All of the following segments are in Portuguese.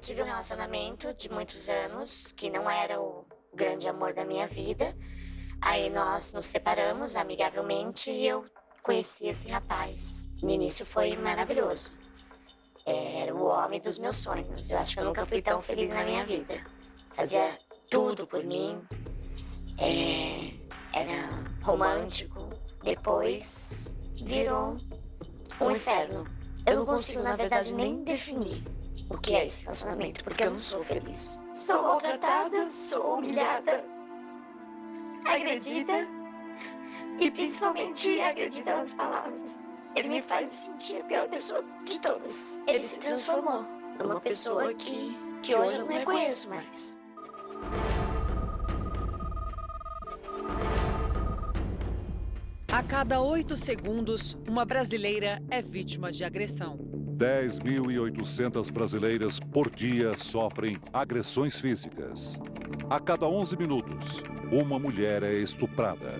eu tive um relacionamento de muitos anos, que não era o grande amor da minha vida. Aí nós nos separamos amigavelmente e eu conheci esse rapaz. No início foi maravilhoso. Era o homem dos meus sonhos. Eu acho que eu nunca fui tão feliz na minha vida. Fazia tudo por mim. Era romântico. Depois virou um inferno. Eu não consigo, na verdade, nem definir o que é esse relacionamento, porque eu não sou feliz. Sou maltratada, sou humilhada, agredida e principalmente agredida nas palavras. Ele me faz me sentir a pior pessoa de todas. Ele se transformou numa pessoa que hoje eu não reconheço mais. A cada 8 segundos, uma brasileira é vítima de agressão. 10.800 brasileiras por dia sofrem agressões físicas. A cada 11 minutos, uma mulher é estuprada.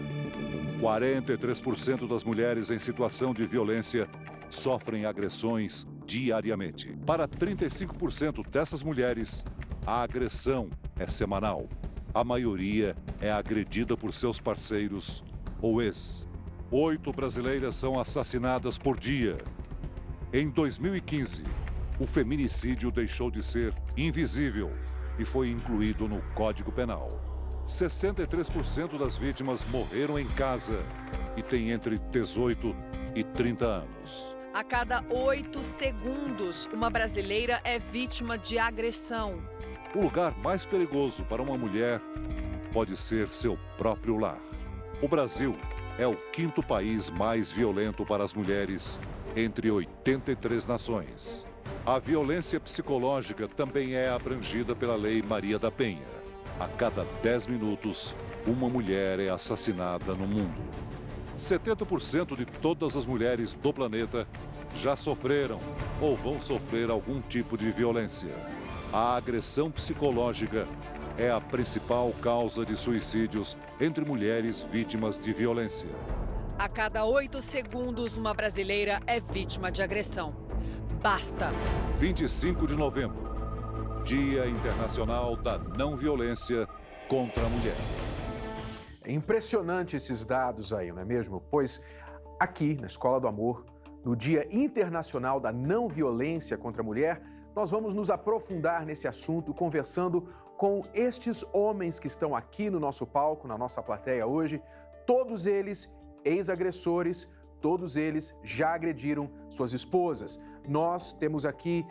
43% das mulheres em situação de violência sofrem agressões diariamente. Para 35% dessas mulheres, a agressão é semanal. A maioria é agredida por seus parceiros ou ex. 8 brasileiras são assassinadas por dia. Em 2015, o feminicídio deixou de ser invisível e foi incluído no Código Penal. 63% das vítimas morreram em casa e têm entre 18 e 30 anos. A cada 8 segundos, uma brasileira é vítima de agressão. O lugar mais perigoso para uma mulher pode ser seu próprio lar. O Brasil é o 5º país mais violento para as mulheres entre 83 nações. A violência psicológica também é abrangida pela Lei Maria da Penha. A cada 10 minutos, uma mulher é assassinada no mundo. 70% de todas as mulheres do planeta já sofreram ou vão sofrer algum tipo de violência. A agressão psicológica é a principal causa de suicídios entre mulheres vítimas de violência. A cada 8 segundos, uma brasileira é vítima de agressão. Basta! 25 de novembro, Dia Internacional da Não Violência contra a Mulher. É impressionante esses dados aí, não é mesmo? Pois aqui, na Escola do Amor, no Dia Internacional da Não Violência contra a Mulher, nós vamos nos aprofundar nesse assunto, conversando com estes homens que estão aqui no nosso palco, na nossa plateia hoje. Todos eles ex-agressores, todos eles já agrediram suas esposas. Nós temos aqui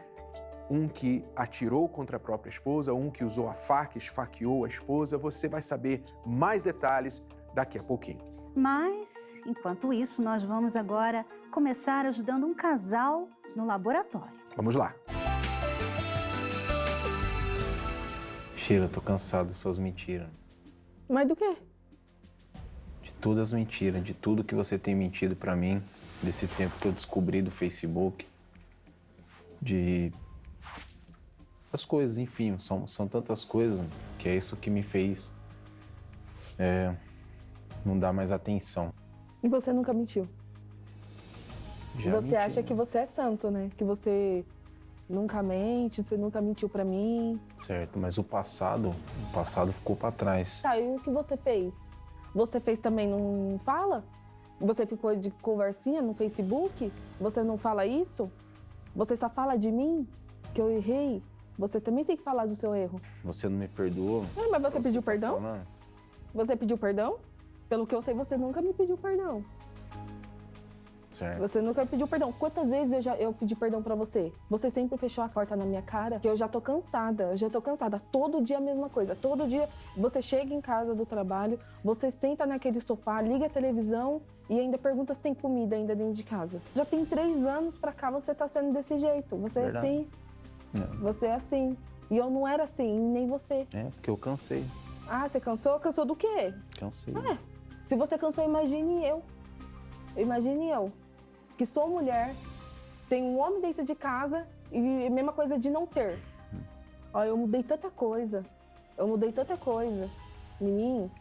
um que atirou contra a própria esposa, um que usou a faca, esfaqueou a esposa. Você vai saber mais detalhes daqui a pouquinho. Mas, enquanto isso, nós vamos agora começar ajudando um casal no laboratório. Vamos lá. Sheila, eu tô cansado das suas mentiras. Mas do quê? De todas as mentiras, de tudo que você tem mentido pra mim, desse tempo que eu descobri do Facebook, as coisas, enfim, são tantas coisas que é isso que me fez não dar mais atenção. E você nunca mentiu? Já você menti, acha né? que você é santo, né? Que você nunca mente, você nunca mentiu pra mim. Certo, mas o passado ficou pra trás. Tá, e o que você fez? Você fez também, não fala? Você ficou de conversinha no Facebook? Você não fala isso? Você só fala de mim? Que eu errei? Você também tem que falar do seu erro. Você não me perdoou? Mas você pediu perdão? Falando? Você pediu perdão? Pelo que eu sei, você nunca me pediu perdão. Certo. Você nunca pediu perdão. Quantas vezes eu pedi perdão pra você? Você sempre fechou a porta na minha cara, que eu já tô cansada. Todo dia a mesma coisa. Todo dia você chega em casa do trabalho, você senta naquele sofá, liga a televisão e ainda pergunta se tem comida ainda dentro de casa. Já tem 3 anos pra cá você tá sendo desse jeito. Você Verdade. é assim. É. Você é assim. E eu não era assim, nem você. É, porque eu cansei. Ah, você cansou? Cansou do quê? Cansei. Se você cansou, imagine eu. Imagine eu, que sou mulher, tenho um homem dentro de casa e a mesma coisa de não ter. Ó, eu mudei tanta coisa em mim,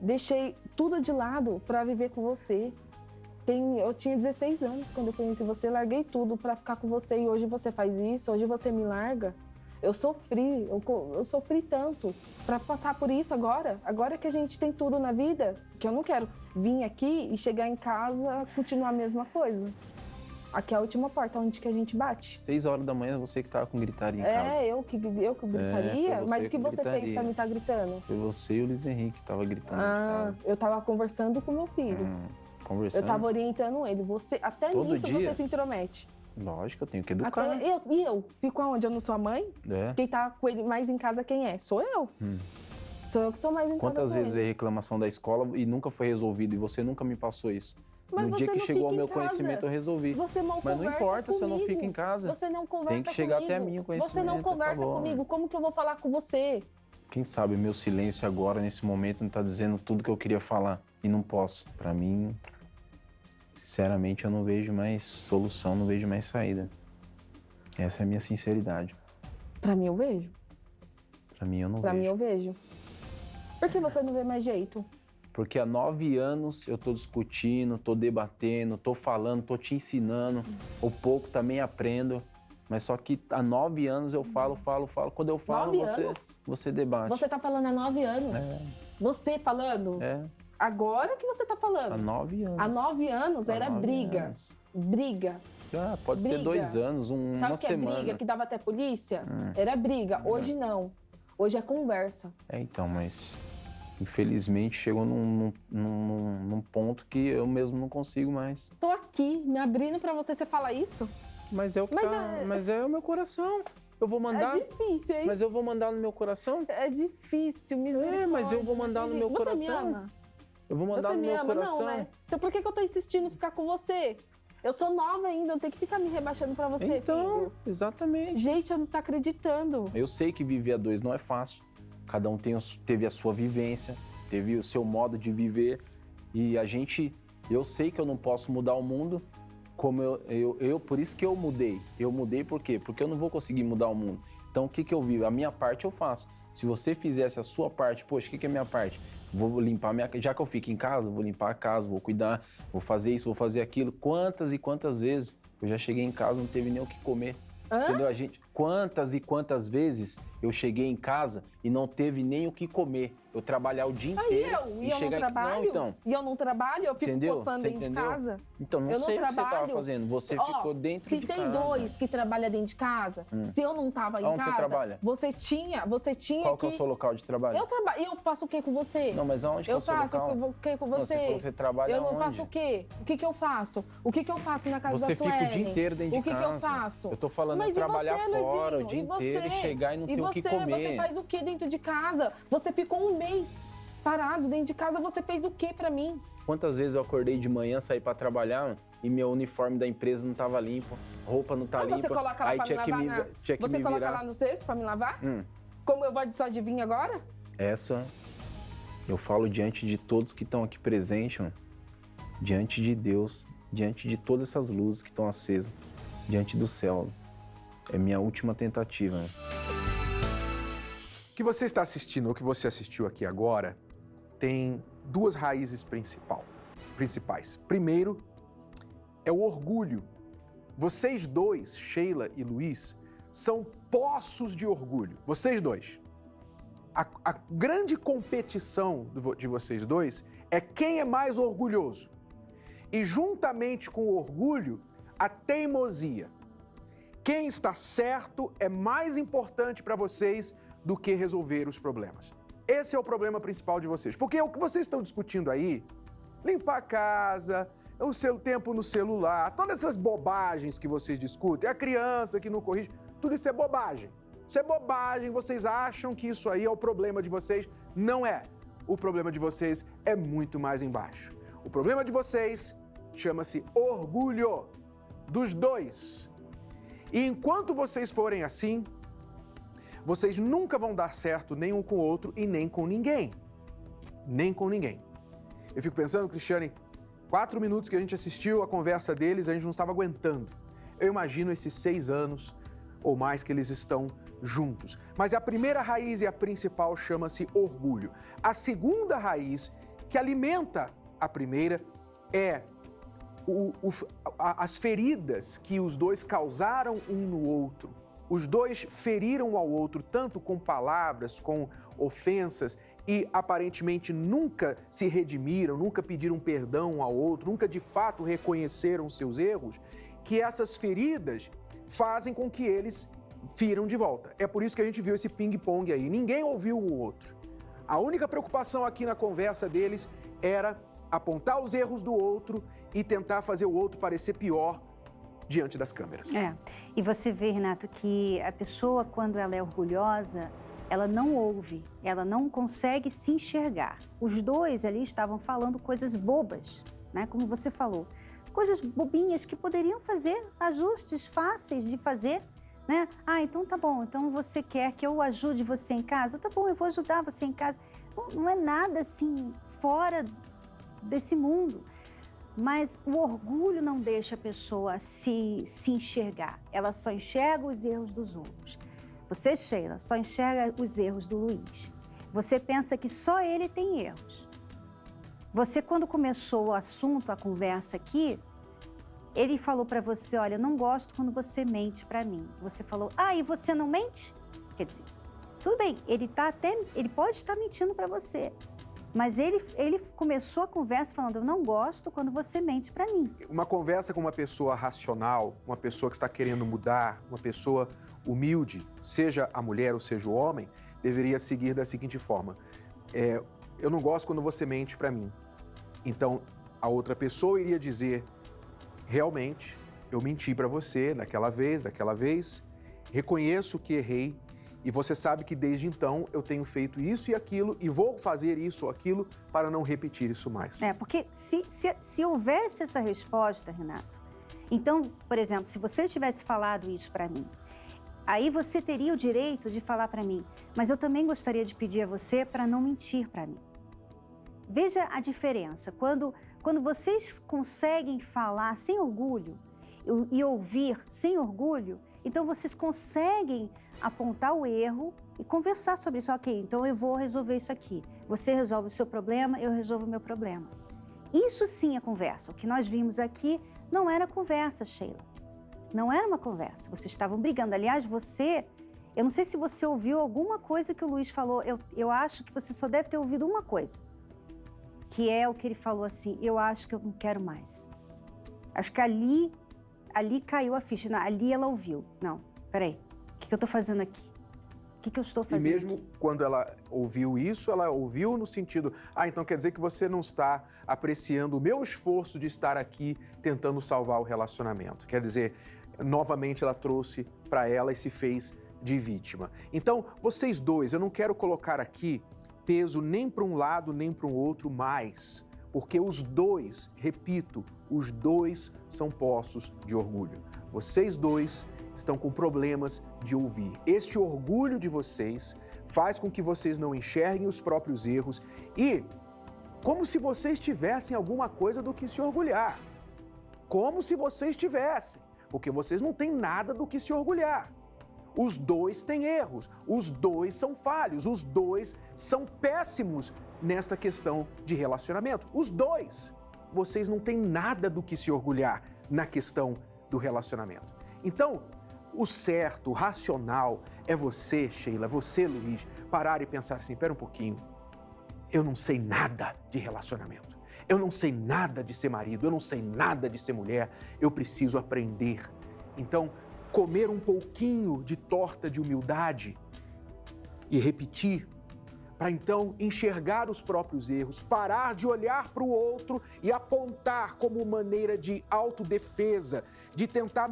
deixei tudo de lado pra viver com você. Eu tinha 16 anos quando eu conheci você, larguei tudo pra ficar com você e hoje você faz isso, hoje você me larga. Eu sofri tanto pra passar por isso agora. Agora que a gente tem tudo na vida, que eu não quero vir aqui e chegar em casa continuar a mesma coisa. Aqui é a última porta onde que a gente bate. 6 horas da manhã, você que tava com gritaria em casa. Eu que gritaria? foi você Mas o que que você fez gritaria. pra me estar gritando? Foi você e o Luiz Henrique que tava gritando de casa. Eu tava conversando com meu filho. Conversando. Eu tava orientando ele. Até Todo nisso dia? você se intromete. Lógico, eu tenho que educar. Eu fico aonde? Eu não sou a mãe? É. Quem tá com ele mais em casa, quem é? Sou eu. Sou eu que tô mais em casa Quantas com vezes ele. veio reclamação da escola e nunca foi resolvido e você nunca me passou isso? Mas No dia você que não chegou fica ao em meu casa. conhecimento, eu resolvi. Você não Mas não conversa importa se eu não comigo. fico em casa. Você não conversa Tem que chegar comigo. até a mim o Você conhecimento. não conversa acabou, comigo. né? Como que eu vou falar com você? Quem sabe meu silêncio agora, nesse momento, não tá dizendo tudo que eu queria falar. E não posso. Pra mim, sinceramente, eu não vejo mais solução, não vejo mais saída. Essa é a minha sinceridade. Pra mim eu vejo. Pra mim, eu não Pra vejo. mim eu vejo. Por que você não vê mais jeito? Porque há 9 anos eu tô discutindo, tô debatendo, tô falando, tô te ensinando. O pouco também aprendo. Mas só que há 9 anos eu falo. Quando eu falo, 9 anos? você debate. Você tá falando há 9 anos. Você falando? Agora que você tá falando. Há 9 anos. Há 9 anos Há era 9 briga. anos. Briga. Pode ser Briga. 2 anos, uma Sabe o que semana. é briga? Que dava até polícia? Era briga. Hoje não. Hoje é conversa. Então, mas infelizmente chegou num ponto que eu mesmo não consigo mais. Tô aqui, me abrindo pra você falar isso. Mas é o que mas é o meu coração. Eu vou mandar. É difícil, hein? Mas eu vou mandar no meu coração? É difícil, misericórdia. Mas eu vou mandar no meu coração. Você me ama? Eu vou mandar Você no me meu ama? coração. Não, né? Então por que eu tô insistindo em ficar com você? Eu sou nova ainda, eu tenho que ficar me rebaixando pra você, Então, filho. exatamente. Gente, eu não tô acreditando. Eu sei que viver a 2 não é fácil. Cada um teve a sua vivência, teve o seu modo de viver. E eu sei que eu não posso mudar o mundo como por isso que eu mudei. Eu mudei por quê? Porque eu não vou conseguir mudar o mundo. Então, o que eu vivo? A minha parte eu faço. Se você fizesse a sua parte, poxa, o que é a minha parte? Vou limpar já que eu fico em casa, vou limpar a casa, vou cuidar, vou fazer isso, vou fazer aquilo. Quantas e quantas vezes eu já cheguei em casa e não teve nem o que comer? Entendeu? Quantas e quantas vezes eu cheguei em casa e não teve nem o que comer? Eu trabalhar o dia inteiro E eu não trabalho? então. E eu não trabalho? Eu fico Entendeu? coçando Você dentro de entendeu? casa? Então, não Eu sei não o que você estava trabalho. fazendo. Você ficou dentro de casa. Se tem 2 que trabalham dentro de casa, se eu não tava em Aonde casa... você trabalha? Você tinha Qual que é o seu local de trabalho? Eu trabalho. E eu faço o que com você? Não, mas aonde que é o seu local? Eu faço o que com Não, você? você falou que você trabalha Eu não aonde? faço o quê? O que eu faço? O que eu faço na casa Você da Suelen? fica o dia inteiro dentro de casa. O que eu faço? Eu tô falando Mas de trabalhar e você, fora Luizinho? o dia inteiro e chegar e não ter o que Você comer. faz o que dentro de casa? Você ficou 1 mês parado dentro de casa, você fez o que pra mim? Quantas vezes eu acordei de manhã, saí pra trabalhar e meu uniforme da empresa não tava limpo, roupa não tá limpa. Você coloca lá aí pra me lavar tinha que Você me coloca virar. lá no cesto pra me lavar? Como eu vou só de vir agora? Essa, eu falo diante de todos que estão aqui presentes, mano, diante de Deus, diante de todas essas luzes que estão acesas, diante do céu. É minha última tentativa. Né? O que você está assistindo, ou que você assistiu aqui agora, tem 2 raízes principais. Primeiro, é o orgulho. Vocês 2, Sheila e Luiz, são poços de orgulho. Vocês 2. A grande competição de vocês 2 é quem é mais orgulhoso. E juntamente com o orgulho, a teimosia. Quem está certo é mais importante para vocês do que resolver os problemas. Esse é o problema principal de vocês. Porque o que vocês estão discutindo aí, limpar a casa, o seu tempo no celular, todas essas bobagens que vocês discutem, a criança que não corrige, tudo isso é bobagem. Isso é bobagem, vocês acham que isso aí é o problema de vocês. Não é. O problema de vocês é muito mais embaixo. O problema de vocês chama-se orgulho dos 2. E enquanto vocês forem assim, vocês nunca vão dar certo nem um com o outro e nem com ninguém. Nem com ninguém. Eu fico pensando, Cristiane, 4 minutos que a gente assistiu a conversa deles, a gente não estava aguentando. Eu imagino esses 6 anos ou mais que eles estão juntos. Mas a primeira raiz e a principal chama-se orgulho. A segunda raiz, que alimenta a primeira, é as feridas que os dois causaram um no outro. Os dois feriram ao outro tanto com palavras, com ofensas, e aparentemente nunca se redimiram, nunca pediram perdão ao outro, nunca de fato reconheceram seus erros, que essas feridas fazem com que eles firam de volta. É por isso que a gente viu esse ping-pong aí. Ninguém ouviu o outro. A única preocupação aqui na conversa deles era apontar os erros do outro e tentar fazer o outro parecer pior diante das câmeras. E você vê, Renato, que a pessoa, quando ela é orgulhosa, ela não ouve, ela não consegue se enxergar. Os dois ali estavam falando coisas bobas, né? Como você falou. Coisas bobinhas que poderiam fazer ajustes fáceis de fazer, né? Então tá bom, então você quer que eu ajude você em casa? Tá bom, eu vou ajudar você em casa. Não é nada assim fora desse mundo. Mas o orgulho não deixa a pessoa se enxergar. Ela só enxerga os erros dos outros. Você, Sheila, só enxerga os erros do Luiz. Você pensa que só ele tem erros. Você, quando começou o assunto, a conversa aqui, ele falou para você, olha, eu não gosto quando você mente para mim. Você falou, e você não mente? Quer dizer, tudo bem, ele pode estar mentindo para você. Mas ele começou a conversa falando, eu não gosto quando você mente para mim. Uma conversa com uma pessoa racional, uma pessoa que está querendo mudar, uma pessoa humilde, seja a mulher ou seja o homem, deveria seguir da seguinte forma. Eu não gosto quando você mente para mim. Então, a outra pessoa iria dizer, realmente, eu menti para você daquela vez, reconheço que errei, e você sabe que desde então eu tenho feito isso e aquilo e vou fazer isso ou aquilo para não repetir isso mais. Porque se houvesse essa resposta, Renato, então, por exemplo, se você tivesse falado isso para mim, aí você teria o direito de falar para mim, mas eu também gostaria de pedir a você para não mentir para mim. Veja a diferença. Quando vocês conseguem falar sem orgulho e ouvir sem orgulho, então vocês conseguem apontar o erro e conversar sobre isso. Ok, então eu vou resolver isso aqui. Você resolve o seu problema, eu resolvo o meu problema. Isso sim é conversa. O que nós vimos aqui não era conversa, Sheila. Não era uma conversa. Vocês estavam brigando. Aliás, eu não sei se você ouviu alguma coisa que o Luiz falou. Eu acho que você só deve ter ouvido uma coisa. Que é o que ele falou assim, eu acho que eu não quero mais. Acho que ali caiu a ficha. Não, ali ela ouviu. Não, peraí. O que eu estou fazendo aqui? O que eu estou fazendo aqui? E mesmo aqui? Quando ela ouviu isso, ela ouviu no sentido, então quer dizer que você não está apreciando o meu esforço de estar aqui tentando salvar o relacionamento. Quer dizer, novamente ela trouxe para ela e se fez de vítima. Então, vocês dois, eu não quero colocar aqui peso nem para um lado nem para o outro mais, porque os dois, repito, os dois são poços de orgulho. Vocês dois estão com problemas de ouvir. Este orgulho de vocês faz com que vocês não enxerguem os próprios erros e como se vocês tivessem alguma coisa do que se orgulhar. Como se vocês tivessem, porque vocês não têm nada do que se orgulhar. Os dois têm erros, os dois são falhos, os dois são péssimos nesta questão de relacionamento. Os dois. Vocês não têm nada do que se orgulhar na questão do relacionamento. Então, o certo, o racional é você, Sheila, você, Luiz, parar e pensar assim, espera um pouquinho, eu não sei nada de relacionamento, eu não sei nada de ser marido, eu não sei nada de ser mulher, eu preciso aprender. Então, comer um pouquinho de torta de humildade e repetir, para então enxergar os próprios erros, parar de olhar para o outro e apontar como maneira de autodefesa, de tentar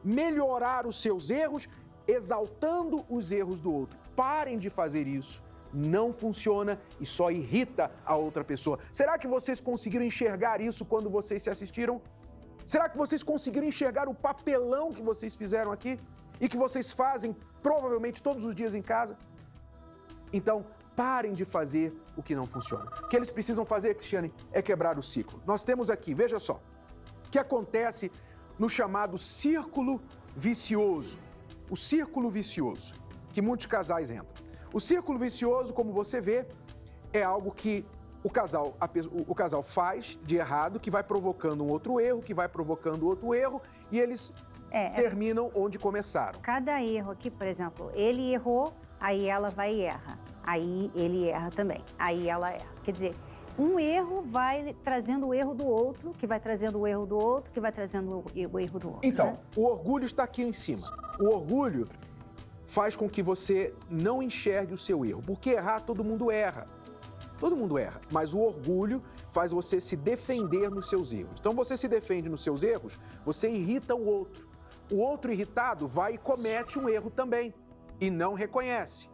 melhorar os seus erros, exaltando os erros do outro. Parem de fazer isso. Não funciona e só irrita a outra pessoa. Será que vocês conseguiram enxergar isso quando vocês se assistiram? Será que vocês conseguiram enxergar o papelão que vocês fizeram aqui e que vocês fazem provavelmente todos os dias em casa? Então, parem de fazer o que não funciona. O que eles precisam fazer, Cristiane, é quebrar o ciclo. Nós temos aqui, veja só, o que acontece no chamado círculo vicioso. O círculo vicioso, que muitos casais entram. O círculo vicioso, como você vê, é algo que o casal faz de errado, que vai provocando um outro erro, que vai provocando outro erro, e eles terminam onde começaram. Cada erro aqui, por exemplo, ele errou, aí ela vai e erra. Aí ele erra também, aí ela erra. Quer dizer, um erro vai trazendo o erro do outro, que vai trazendo o erro do outro, que vai trazendo o erro do outro. Então, né? o orgulho está aqui em cima. O orgulho faz com que você não enxergue o seu erro, porque errar todo mundo erra. Todo mundo erra, mas o orgulho faz você se defender nos seus erros. Então, você se defende nos seus erros, você irrita o outro. O outro irritado vai e comete um erro também e não reconhece.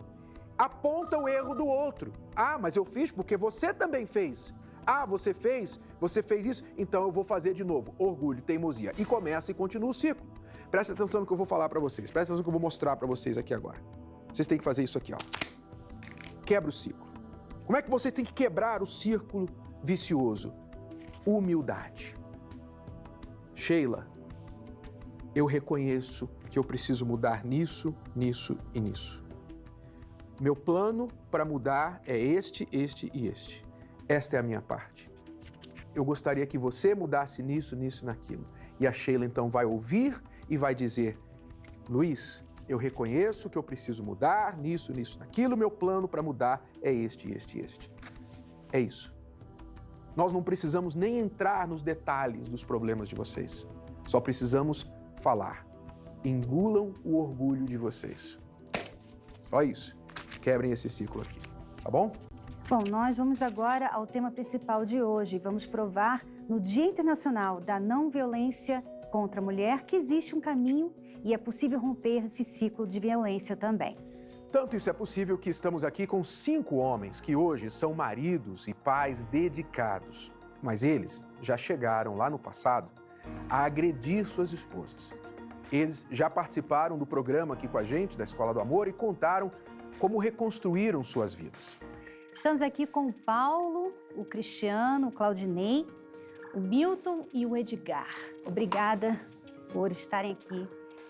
Aponta o erro do outro. Ah, mas eu fiz porque você também fez. Ah, você fez isso, então eu vou fazer de novo. Orgulho, teimosia. E começa e continua o ciclo. Presta atenção no que eu vou falar para vocês. Presta atenção no que eu vou mostrar para vocês aqui agora. Vocês têm que fazer isso aqui, ó. Quebra o ciclo. Como é que vocês têm que quebrar o círculo vicioso? Humildade. Sheila, eu reconheço que eu preciso mudar nisso, nisso e nisso. Meu plano para mudar é este, este e este. Esta é a minha parte. Eu gostaria que você mudasse nisso, nisso e naquilo. E a Sheila então vai ouvir e vai dizer: Luiz, eu reconheço que eu preciso mudar nisso, nisso, naquilo. Meu plano para mudar é este, este e este. É isso. Nós não precisamos nem entrar nos detalhes dos problemas de vocês. Só precisamos falar. Engulam o orgulho de vocês. Só isso. Quebrem esse ciclo aqui, tá bom? Bom, nós vamos agora ao tema principal de hoje. Vamos provar no Dia Internacional da Não Violência contra a Mulher que existe um caminho e é possível romper esse ciclo de violência também. Tanto isso é possível que estamos aqui com 5 homens que hoje são maridos e pais dedicados. Mas eles já chegaram lá no passado a agredir suas esposas. Eles já participaram do programa aqui com a gente, da Escola do Amor, e contaram como reconstruíram suas vidas. Estamos aqui com o Paulo, o Cristiano, o Claudinei, o Milton e o Edgar. Obrigada por estarem aqui.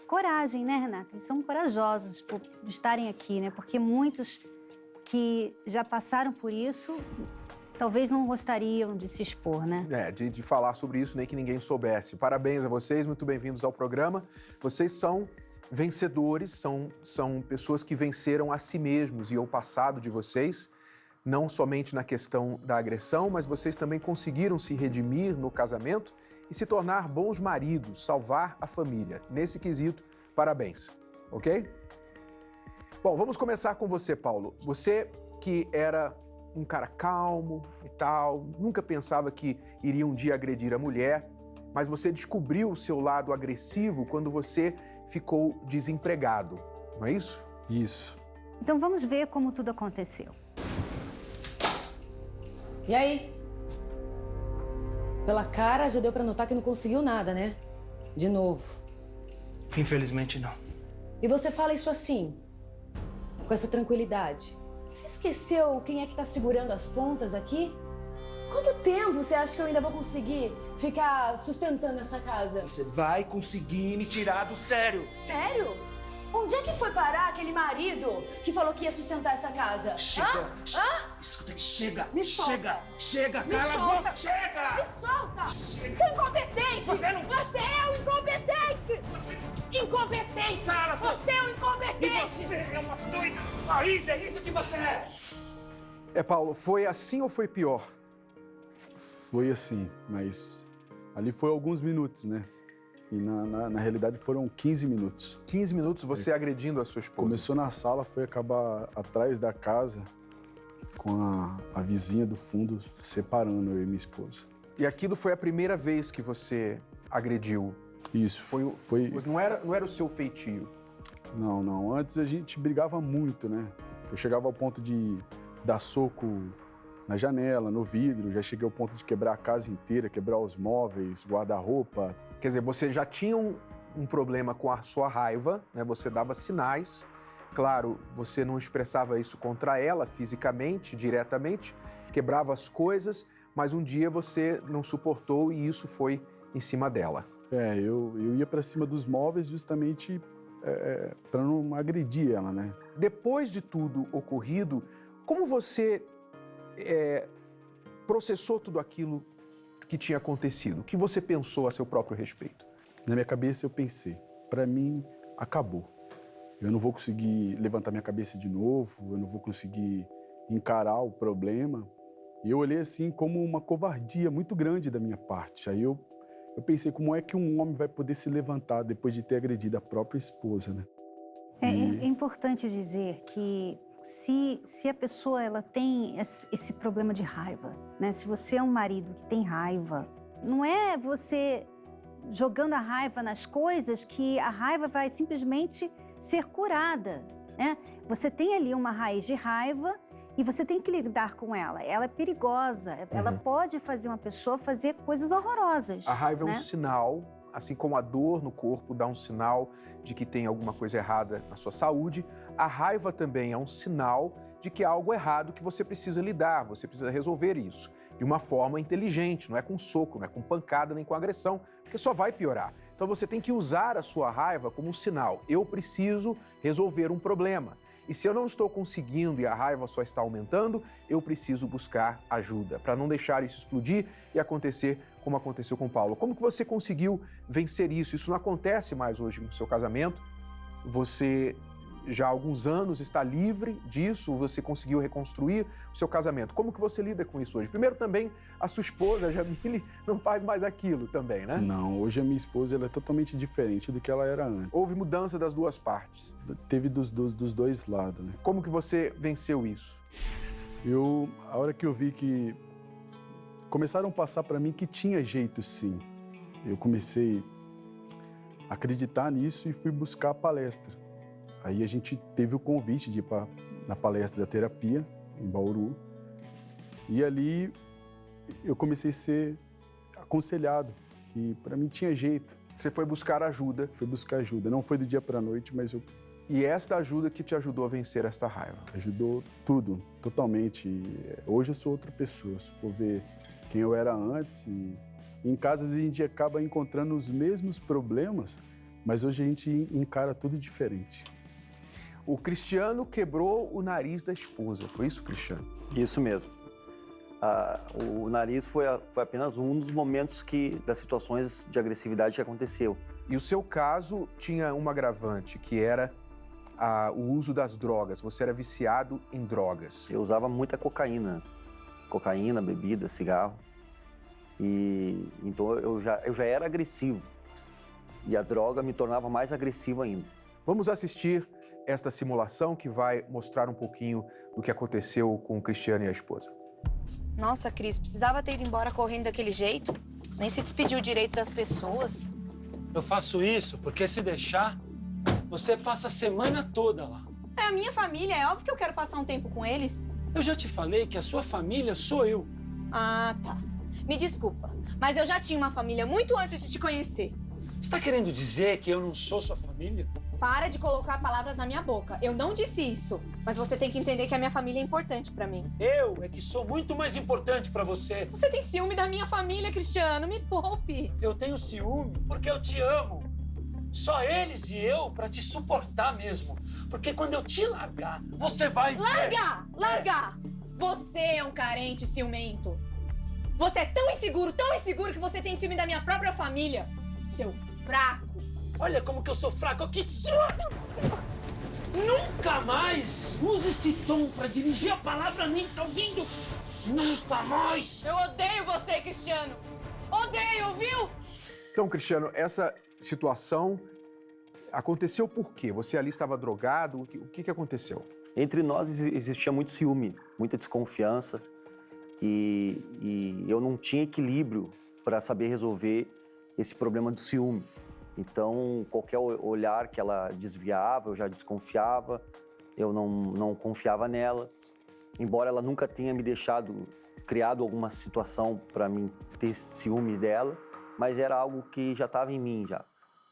Coragem, né, Renato? Eles são corajosos por estarem aqui, né? Porque muitos que já passaram por isso talvez não gostariam de se expor, né? De falar sobre isso, nem que ninguém soubesse. Parabéns a vocês, muito bem-vindos ao programa. Vocês são vencedores, são pessoas que venceram a si mesmos e ao passado de vocês, não somente na questão da agressão, mas vocês também conseguiram se redimir no casamento e se tornar bons maridos, salvar a família. Nesse quesito, parabéns, ok? Bom, vamos começar com você, Paulo. Você que era um cara calmo e tal, nunca pensava que iria um dia agredir a mulher, mas você descobriu o seu lado agressivo quando você ficou desempregado, não é isso? Isso. Então vamos ver como tudo aconteceu. E aí? Pela cara já deu pra notar que não conseguiu nada, né? De novo. Infelizmente não. E você fala isso assim, com essa tranquilidade. Você esqueceu quem é que tá segurando as pontas aqui? Quanto tempo você acha que eu ainda vou conseguir ficar sustentando essa casa? Você vai conseguir me tirar do sério. Sério? Onde é que foi parar aquele marido que falou que ia sustentar essa casa? Chega. Hã? Escuta, chega. Me solta. Chega. Me Cala a solta. boca. Chega. Me solta! Chega. Você é incompetente! Você não- Você é um incompetente! Incompetente! Cala, seu- Você é um E incompetente! você é uma doida faída, é isso que você é. Paulo, foi assim ou foi pior? Foi assim, mas ali foi alguns minutos, né? E na realidade foram 15 minutos. 15 minutos você agredindo a sua esposa. Começou na sala, foi acabar atrás da casa, com a vizinha do fundo separando eu e minha esposa. E aquilo foi a primeira vez que você agrediu. Isso, foi... Não era o seu feitio. Não. Antes a gente brigava muito, né? Eu chegava ao ponto de dar soco na janela, no vidro, já cheguei ao ponto de quebrar a casa inteira, quebrar os móveis, guarda-roupa. Quer dizer, você já tinha um problema com a sua raiva, né? Você dava sinais. Claro, você não expressava isso contra ela fisicamente, diretamente, quebrava as coisas, mas um dia você não suportou e isso foi em cima dela. Eu ia pra cima dos móveis justamente para não agredir ela, né? Depois de tudo ocorrido, como você processou tudo aquilo que tinha acontecido, o que você pensou a seu próprio respeito? Na minha cabeça eu pensei, para mim acabou. Eu não vou conseguir levantar minha cabeça de novo, eu não vou conseguir encarar o problema. E eu olhei assim como uma covardia muito grande da minha parte. Aí eu pensei, como é que um homem vai poder se levantar depois de ter agredido a própria esposa, né? É importante dizer que se a pessoa ela tem esse problema de raiva, né? Se você é um marido que tem raiva, não é você jogando a raiva nas coisas que a raiva vai simplesmente ser curada, né? Você tem ali uma raiz de raiva e você tem que lidar com ela. Ela é perigosa, ela pode fazer uma pessoa fazer coisas horrorosas. A raiva né? é um sinal, assim como a dor no corpo dá um sinal de que tem alguma coisa errada na sua saúde, a raiva também é um sinal de que há algo errado que você precisa lidar, você precisa resolver isso de uma forma inteligente, não é com soco, não é com pancada nem com agressão, porque só vai piorar. Então você tem que usar a sua raiva como um sinal. Eu preciso resolver um problema. E se eu não estou conseguindo e a raiva só está aumentando, eu preciso buscar ajuda para não deixar isso explodir e acontecer como aconteceu com Paulo. Como que você conseguiu vencer isso? Isso não acontece mais hoje no seu casamento. Você já há alguns anos está livre disso, você conseguiu reconstruir o seu casamento. Como que você lida com isso hoje? Primeiro também, a sua esposa, a Jamile, não faz mais aquilo também, né? Não, hoje a minha esposa ela é totalmente diferente do que ela era antes. Houve mudança das duas partes? Teve dos dois lados, né? Como que você venceu isso? A hora que eu vi que começaram a passar para mim que tinha jeito sim, eu comecei a acreditar nisso e fui buscar a palestra. Aí a gente teve o convite de ir na palestra da terapia, em Bauru. E ali eu comecei a ser aconselhado, que para mim tinha jeito. Você foi buscar ajuda? Fui buscar ajuda. Não foi do dia para a noite, mas eu... E esta ajuda que te ajudou a vencer esta raiva? Ajudou tudo, totalmente. Hoje eu sou outra pessoa. Se for ver quem eu era antes, em casa a gente acaba encontrando os mesmos problemas, mas hoje a gente encara tudo diferente. O Cristiano quebrou o nariz da esposa, foi isso, Cristiano? Isso mesmo. O nariz foi apenas um dos momentos das situações de agressividade que aconteceu. E o seu caso tinha um agravante, que era o uso das drogas. Você era viciado em drogas. Eu usava muita cocaína. Cocaína, bebida, cigarro. Então eu já era agressivo. E a droga me tornava mais agressivo ainda. Vamos assistir esta simulação que vai mostrar um pouquinho do que aconteceu com o Cristiano e a esposa. Nossa, Cris, precisava ter ido embora correndo daquele jeito? Nem se despediu direito das pessoas. Eu faço isso porque se deixar, você passa a semana toda lá. É a minha família, é óbvio que eu quero passar um tempo com eles. Eu já te falei que a sua família sou eu. Ah, tá. Me desculpa, mas eu já tinha uma família muito antes de te conhecer. Você tá querendo dizer que eu não sou sua família? Para de colocar palavras na minha boca. Eu não disse isso. Mas você tem que entender que a minha família é importante pra mim. Eu é que sou muito mais importante pra você. Você tem ciúme da minha família, Cristiano. Me poupe. Eu tenho ciúme porque eu te amo. Só eles e eu pra te suportar mesmo. Porque quando eu te largar, você vai ver... Larga! Larga! Você é um carente ciumento. Você é tão inseguro que você tem ciúme da minha própria família. Seu fraco. Olha como que eu sou fraco, que sou! Nunca mais use esse tom pra dirigir a palavra a mim, tá ouvindo? Nunca mais! Eu odeio você, Cristiano! Odeio, viu? Então, Cristiano, essa situação aconteceu por quê? Você ali estava drogado? O que aconteceu? Entre nós existia muito ciúme, muita desconfiança e eu não tinha equilíbrio para saber resolver esse problema do ciúme. Então, qualquer olhar que ela desviava, eu já desconfiava, eu não confiava nela. Embora ela nunca tenha me criado alguma situação para mim ter ciúme dela, mas era algo que já estava em mim já.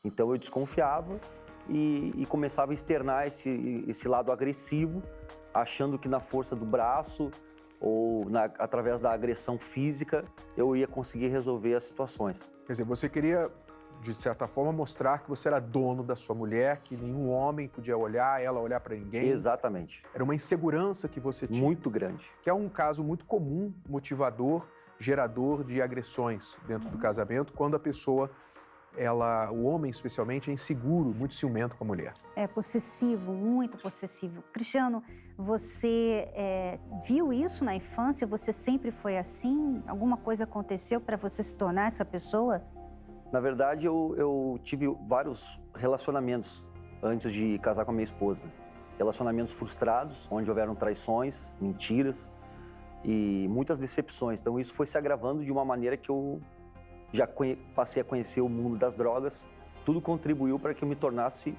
Então eu desconfiava e começava a externar esse lado agressivo, achando que na força do braço ou através da agressão física eu ia conseguir resolver as situações. Quer dizer, você queria de certa forma, mostrar que você era dono da sua mulher, que nenhum homem podia olhar, ela olhar para ninguém. Exatamente. Era uma insegurança que você tinha. Muito grande. Que é um caso muito comum, motivador, gerador de agressões dentro do casamento, quando a pessoa, o homem especialmente, é inseguro, muito ciumento com a mulher. É possessivo, muito possessivo. Cristiano, você viu isso na infância? Você sempre foi assim? Alguma coisa aconteceu para você se tornar essa pessoa? Na verdade, eu tive vários relacionamentos antes de casar com a minha esposa. Relacionamentos frustrados, onde houveram traições, mentiras e muitas decepções. Então isso foi se agravando de uma maneira que eu já passei a conhecer o mundo das drogas. Tudo contribuiu para que eu me tornasse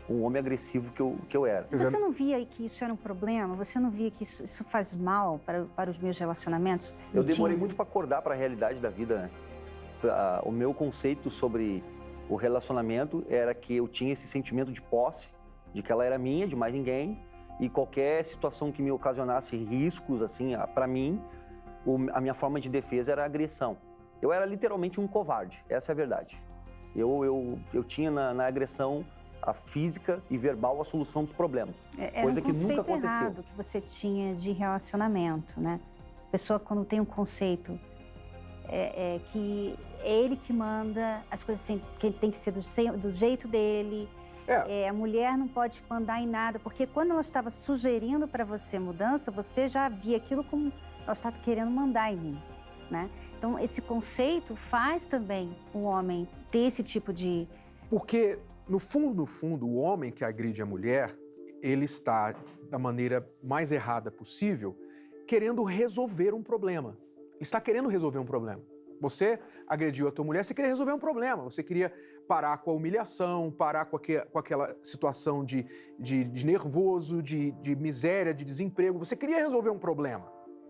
um homem agressivo que eu era. Você não via que isso era um problema? Você não via que isso faz mal para os meus relacionamentos? Eu demorei muito para acordar para a realidade da vida, né? O meu conceito sobre o relacionamento era que eu tinha esse sentimento de posse, de que ela era minha, de mais ninguém, e qualquer situação que me ocasionasse riscos, assim, para mim, a minha forma de defesa era a agressão. Eu era literalmente um covarde, essa é a verdade. Eu tinha na agressão a física e verbal a solução dos problemas, coisa que nunca aconteceu. Era um conceito errado que você tinha de relacionamento, né? A pessoa, quando tem um conceito que é ele que manda, as coisas tem que ser do jeito dele. A mulher não pode mandar em nada, porque quando ela estava sugerindo para você mudança, você já via aquilo como ela está querendo mandar em mim, né? Então, esse conceito faz também o homem ter esse tipo de... Porque, no fundo, o homem que agride a mulher, ele está, da maneira mais errada possível, querendo resolver um problema. Ele está querendo resolver um problema. Você agrediu a tua mulher, você queria resolver um problema. Você queria parar com a humilhação, parar com aquela situação de nervoso, de miséria, de desemprego. Você queria resolver um problema,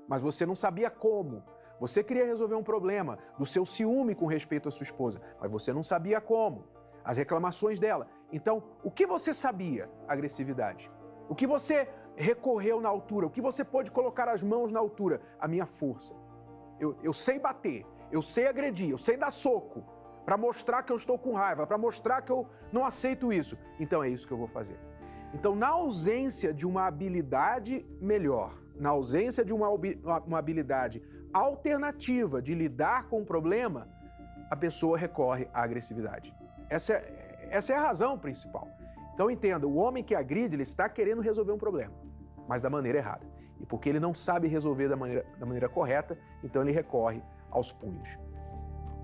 mas você não sabia como. Você queria resolver um problema do seu ciúme com respeito à sua esposa, mas você não sabia como. As reclamações dela. Então, o que você sabia? Agressividade. O que você recorreu na altura? O que você pôde colocar as mãos na altura? A minha força. Eu sei bater, eu sei agredir, eu sei dar soco, para mostrar que eu estou com raiva, para mostrar que eu não aceito isso. Então é isso que eu vou fazer. Então, na ausência de uma habilidade melhor, na ausência de uma habilidade alternativa de lidar com o problema, a pessoa recorre à agressividade. Essa é a razão principal. Então entenda, o homem que agride, ele está querendo resolver um problema, mas da maneira errada. E porque ele não sabe resolver da maneira correta, então ele recorre aos punhos.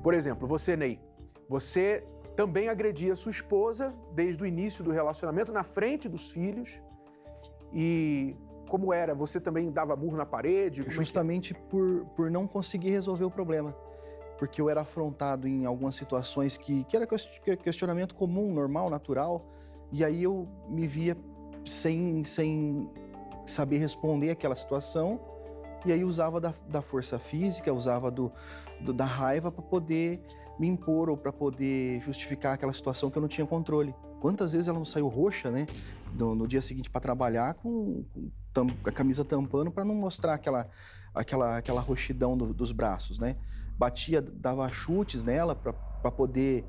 Por exemplo, você, Ney, você também agredia sua esposa desde o início do relacionamento, na frente dos filhos. E como era? Você também dava murro na parede? Justamente por não conseguir resolver o problema. Porque eu era afrontado em algumas situações que era questionamento comum, normal, natural. E aí eu me via sem saber responder àquela situação, e aí usava da força física, usava da raiva para poder me impor ou para poder justificar aquela situação que eu não tinha controle. Quantas vezes ela não saiu roxa, né, no dia seguinte para trabalhar com a camisa tampando para não mostrar aquela roxidão dos braços, né? Batia, dava chutes nela para poder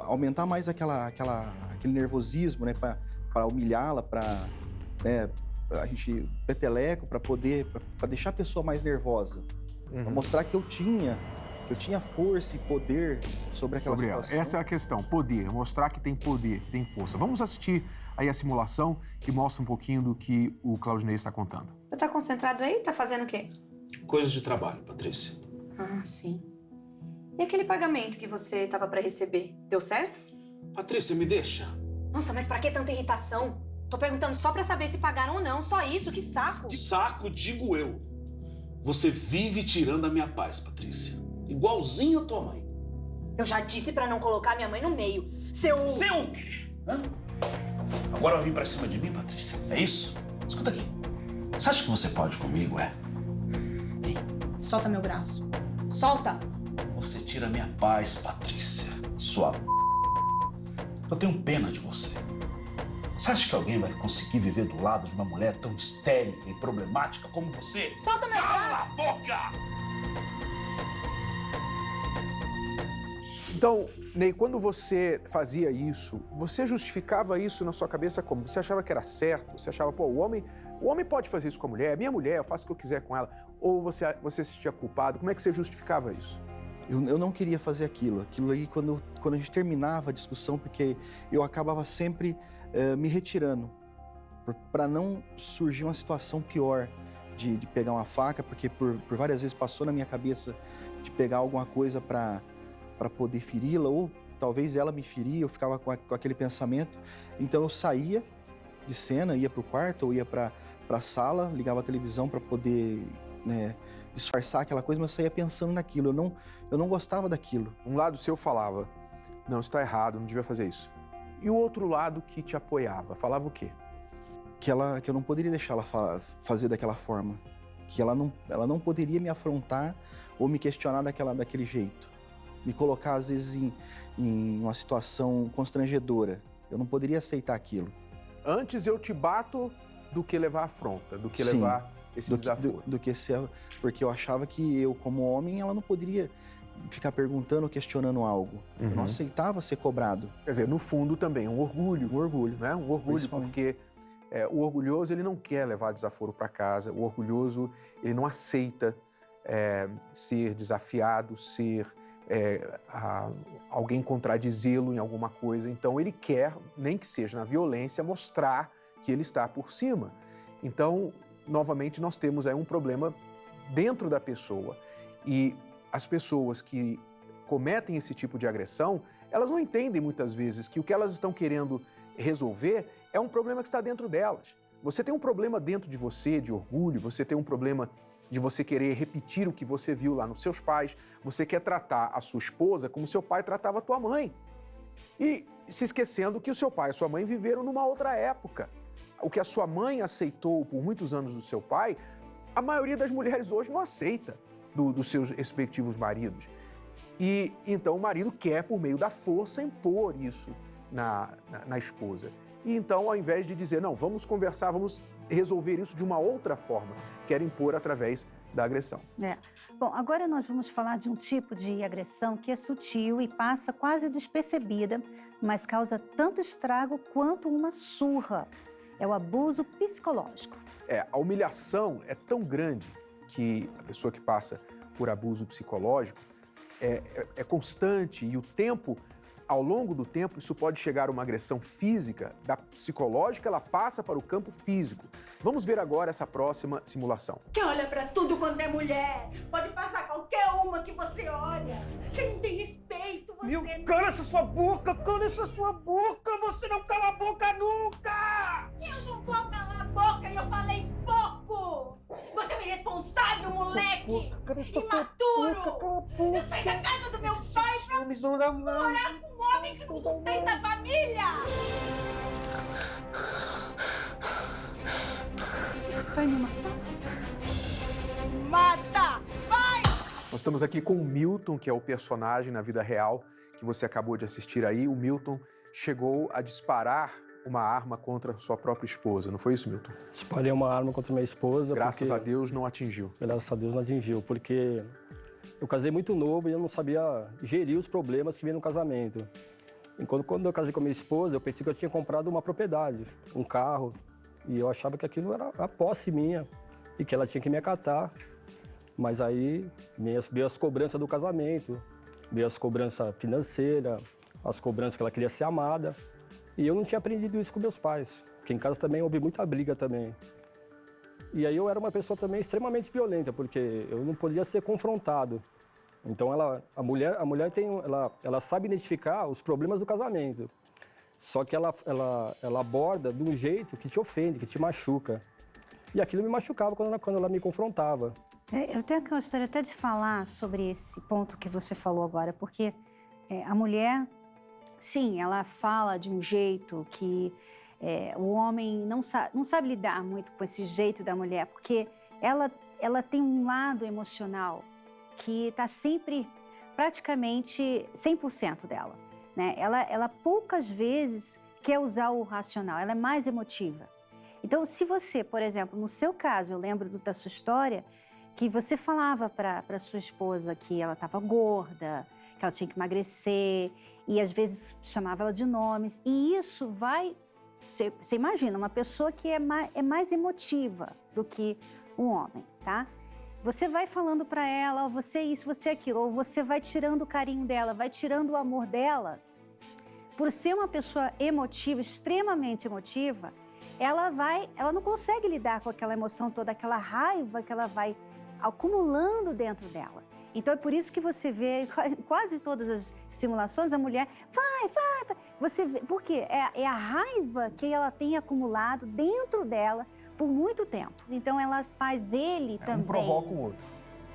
aumentar mais aquele nervosismo, né, para humilhá-la, para a gente peteleco, para deixar a pessoa mais nervosa, para mostrar que eu tinha força e poder sobre aquela situação. Ela. Essa é a questão, poder, mostrar que tem poder, que tem força. Vamos assistir aí a simulação que mostra um pouquinho do que o Claudinei está contando. Você tá concentrado aí? Tá fazendo o quê? Coisas de trabalho, Patrícia. Ah, sim. E aquele pagamento que você tava para receber, deu certo? Patrícia, me deixa. Nossa, mas pra que tanta irritação? Tô perguntando só pra saber se pagaram ou não, só isso, que saco. Saco, digo eu. Você vive tirando a minha paz, Patrícia. Igualzinho a tua mãe. Eu já disse pra não colocar minha mãe no meio. Seu... Seu o quê? Hã? Agora vai vir pra cima de mim, Patrícia? É isso? Escuta aqui. Você acha que você pode comigo, é? Hein? Solta meu braço. Solta! Você tira a minha paz, Patrícia. Sua... Eu tenho pena de você. Você acha que alguém vai conseguir viver do lado de uma mulher tão histérica e problemática como você? Solta meu braço! Cala a boca! Então, Ney, quando você fazia isso, você justificava isso na sua cabeça como? Você achava que era certo? Você achava, pô, o homem pode fazer isso com a mulher, é minha mulher, eu faço o que eu quiser com ela. Ou você se sentia culpado? Como é que você justificava isso? Eu não queria fazer aquilo. Aquilo aí, quando a gente terminava a discussão, porque eu acabava sempre me retirando, para não surgir uma situação pior de pegar uma faca, porque por várias vezes passou na minha cabeça de pegar alguma coisa para poder feri-la, ou talvez ela me ferir, eu ficava com aquele pensamento. Então eu saía de cena, ia para o quarto ou ia para a sala, ligava a televisão para poder, né, disfarçar aquela coisa, mas eu saía pensando naquilo, eu não gostava daquilo. Um lado seu falava, não, está errado, não devia fazer isso. E o outro lado que te apoiava, falava o quê? Que eu não poderia deixar ela fazer daquela forma, que ela não poderia me afrontar ou me questionar daquele jeito, me colocar às vezes em uma situação constrangedora. Eu não poderia aceitar aquilo. Antes eu te bato do que levar afronta, do que levar esse desafio. Do que ser, porque eu achava que eu, como homem, ela não poderia ficar perguntando ou questionando algo. Eu não aceitava ser cobrado. Quer dizer, no fundo também, um orgulho. Um orgulho. Né? Um orgulho, porque o orgulhoso ele não quer levar desaforo para casa, o orgulhoso ele não aceita ser desafiado, ser alguém contradizê-lo em alguma coisa. Então ele quer, nem que seja na violência, mostrar que ele está por cima. Então, novamente, nós temos aí um problema dentro da pessoa. E as pessoas que cometem esse tipo de agressão, elas não entendem muitas vezes que o que elas estão querendo resolver é um problema que está dentro delas. Você tem um problema dentro de você, de orgulho, você tem um problema de você querer repetir o que você viu lá nos seus pais, você quer tratar a sua esposa como seu pai tratava a tua mãe. E se esquecendo que o seu pai e a sua mãe viveram numa outra época. O que a sua mãe aceitou por muitos anos do seu pai, a maioria das mulheres hoje não aceita dos seus respectivos maridos. E então o marido quer, por meio da força, impor isso na esposa. E então, ao invés de dizer, não, vamos conversar, vamos resolver isso de uma outra forma, quer impor através da agressão. Bom, agora nós vamos falar de um tipo de agressão que é sutil e passa quase despercebida, mas causa tanto estrago quanto uma surra. É o abuso psicológico. A humilhação é tão grande que a pessoa que passa por abuso psicológico é constante e o tempo, ao longo do tempo, isso pode chegar a uma agressão física, da psicológica ela passa para o campo físico. Vamos ver agora essa próxima simulação. Você olha pra tudo quando é mulher, pode passar qualquer uma que você olha. Você não tem respeito, você cala essa sua boca, você não cala a boca nunca! Eu não vou calar a boca e eu falei pouco! Você é um irresponsável, moleque! Imaturo! Eu saí da casa do meu pai pra morar com um homem que não sustenta a família! Isso vai me matar? Mata! Vai! Nós estamos aqui com o Milton, que é o personagem na vida real que você acabou de assistir aí. O Milton chegou a disparar uma arma contra sua própria esposa, não foi isso, Milton? Disparei uma arma contra minha esposa. Graças a Deus não atingiu. Graças a Deus não atingiu, porque eu casei muito novo e eu não sabia gerir os problemas que vinham no casamento. E quando eu casei com a minha esposa, eu pensei que eu tinha comprado uma propriedade, um carro, e eu achava que aquilo era a posse minha e que ela tinha que me acatar. Mas aí veio as cobranças do casamento, veio as cobranças financeiras, as cobranças que ela queria ser amada. E eu não tinha aprendido isso com meus pais, porque em casa também houve muita briga também. E aí eu era uma pessoa também extremamente violenta, porque eu não podia ser confrontado. Então a mulher ela sabe identificar os problemas do casamento, só que ela aborda de um jeito que te ofende, que te machuca. E aquilo me machucava quando ela me confrontava. Eu gostaria até de falar sobre esse ponto que você falou agora, porque a mulher, sim, ela fala de um jeito que o homem não sabe lidar muito com esse jeito da mulher, porque ela tem um lado emocional que está sempre, praticamente 100% dela, né? Ela poucas vezes quer usar o racional, ela é mais emotiva. Então, se você, por exemplo, no seu caso, eu lembro da sua história, que você falava para sua esposa que ela estava gorda, que ela tinha que emagrecer, e às vezes chamava ela de nomes. E isso vai... Você imagina, uma pessoa que é mais emotiva do que um homem, tá? Você vai falando para ela, oh, você isso, você aquilo, ou você vai tirando o carinho dela, vai tirando o amor dela. Por ser uma pessoa emotiva, extremamente emotiva, ela não consegue lidar com aquela emoção toda, aquela raiva que ela vai acumulando dentro dela. Então é por isso que você vê em quase todas as simulações a mulher vai. Você vê, por quê? É a raiva que ela tem acumulado dentro dela por muito tempo. Então ela faz ele também. Um provoca o outro.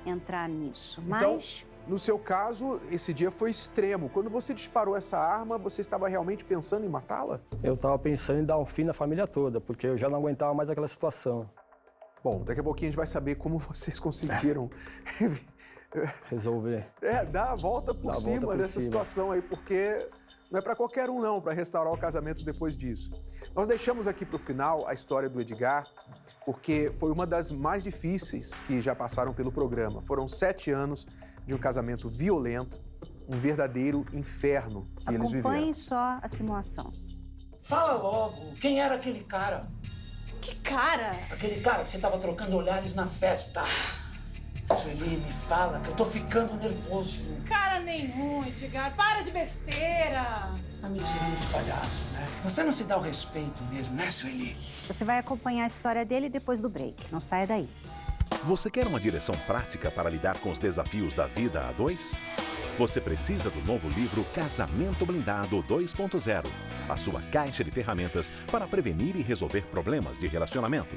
Entrar nisso. Então, Mas no seu caso, esse dia foi extremo. Quando você disparou essa arma, você estava realmente pensando em matá-la? Eu estava pensando em dar um fim na família toda, porque eu já não aguentava mais aquela situação. Bom, daqui a pouquinho a gente vai saber como vocês conseguiram resolver. Dar a volta por cima dessa situação aí, porque não é para qualquer um não, para restaurar o casamento depois disso. Nós deixamos aqui para o final a história do Edgar, porque foi uma das mais difíceis que já passaram pelo programa. Foram 7 anos de um casamento violento, um verdadeiro inferno que eles viveram. acompanhe só a simulação. Fala logo, quem era aquele cara? Que cara? Aquele cara que você tava trocando olhares na festa. Sueli, me fala que eu tô ficando nervoso. Cara nenhum, Edgar. Para de besteira. Você tá me tirando de palhaço, né? Você não se dá o respeito mesmo, né, Sueli? Você vai acompanhar a história dele depois do break. Não saia daí. Você quer uma direção prática para lidar com os desafios da vida a dois? Você precisa do novo livro Casamento Blindado 2.0, a sua caixa de ferramentas para prevenir e resolver problemas de relacionamento.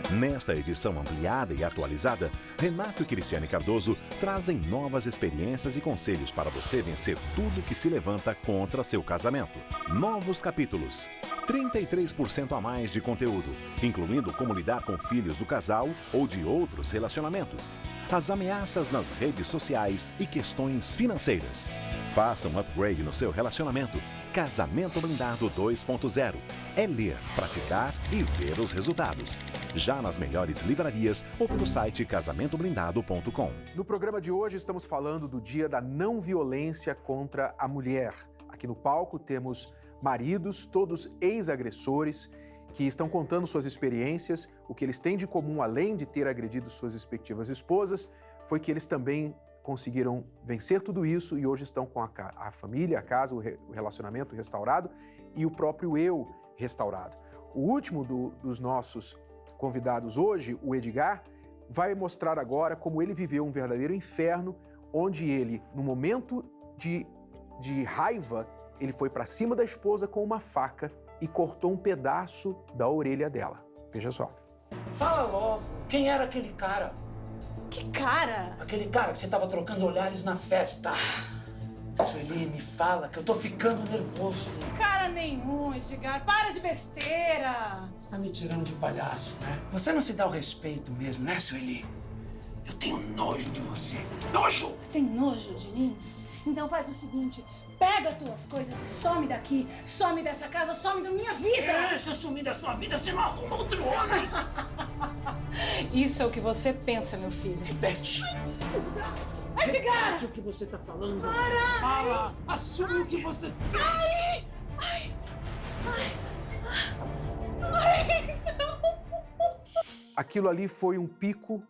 Nesta edição ampliada e atualizada, Renato e Cristiane Cardoso trazem novas experiências e conselhos para você vencer tudo que se levanta contra seu casamento. Novos capítulos, 33% a mais de conteúdo, incluindo como lidar com filhos do casal ou de outros relacionamentos, as ameaças nas redes sociais e questões financeiras. Faça um upgrade no seu relacionamento. Casamento Blindado 2.0. É ler, praticar e ver os resultados. Já nas melhores livrarias ou pelo site casamentoblindado.com. No programa de hoje estamos falando do Dia da Não Violência contra a Mulher. Aqui no palco temos maridos, todos ex-agressores, que estão contando suas experiências. O que eles têm de comum, além de ter agredido suas respectivas esposas, foi que eles também conseguiram vencer tudo isso e hoje estão com a família, a casa, o relacionamento restaurado e o próprio eu restaurado. O último dos nossos convidados hoje, o Edgar, vai mostrar agora como ele viveu um verdadeiro inferno, onde ele, no momento de raiva, ele foi para cima da esposa com uma faca e cortou um pedaço da orelha dela. Veja só. Fala logo, quem era aquele cara? Que cara? Aquele cara que você tava trocando olhares na festa. Sueli, me fala que eu tô ficando nervoso. Cara nenhum, Edgar. Para de besteira. Você tá me tirando de palhaço, né? Você não se dá o respeito mesmo, né, Sueli? Eu tenho nojo de você. Nojo! Você tem nojo de mim? Então faz o seguinte, pega as tuas coisas e some daqui, some dessa casa, some da minha vida! Se eu sumir da sua vida, você não arruma outro homem! Isso é o que você pensa, meu filho. Repete! Edgar! Repete o que você tá falando! Para! Fala! Assume o que você fez! Ai! Ai, não! Aquilo ali foi um pico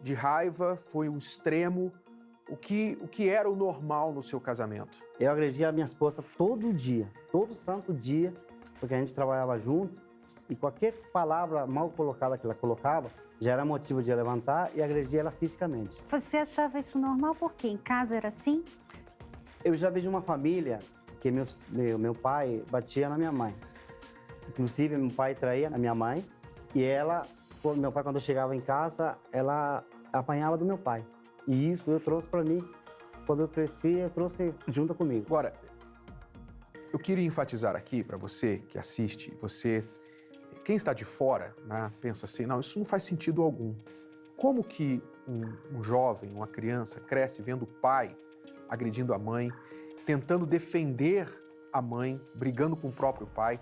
de raiva, foi um extremo. O que era o normal no seu casamento? Eu agredia a minha esposa todo dia, todo santo dia, porque a gente trabalhava junto e qualquer palavra mal colocada que ela colocava já era motivo de eu levantar e agredir ela fisicamente. Você achava isso normal porque em casa era assim? Eu já vejo uma família que meu pai batia na minha mãe. Inclusive, meu pai traía a minha mãe e meu pai, quando chegava em casa, ela apanhava do meu pai. E isso eu trouxe para mim. Quando eu cresci, eu trouxe junto comigo. Agora, eu queria enfatizar aqui para você que assiste, quem está de fora, né, pensa assim, não, isso não faz sentido algum. Como que um jovem, uma criança, cresce vendo o pai agredindo a mãe, tentando defender a mãe, brigando com o próprio pai,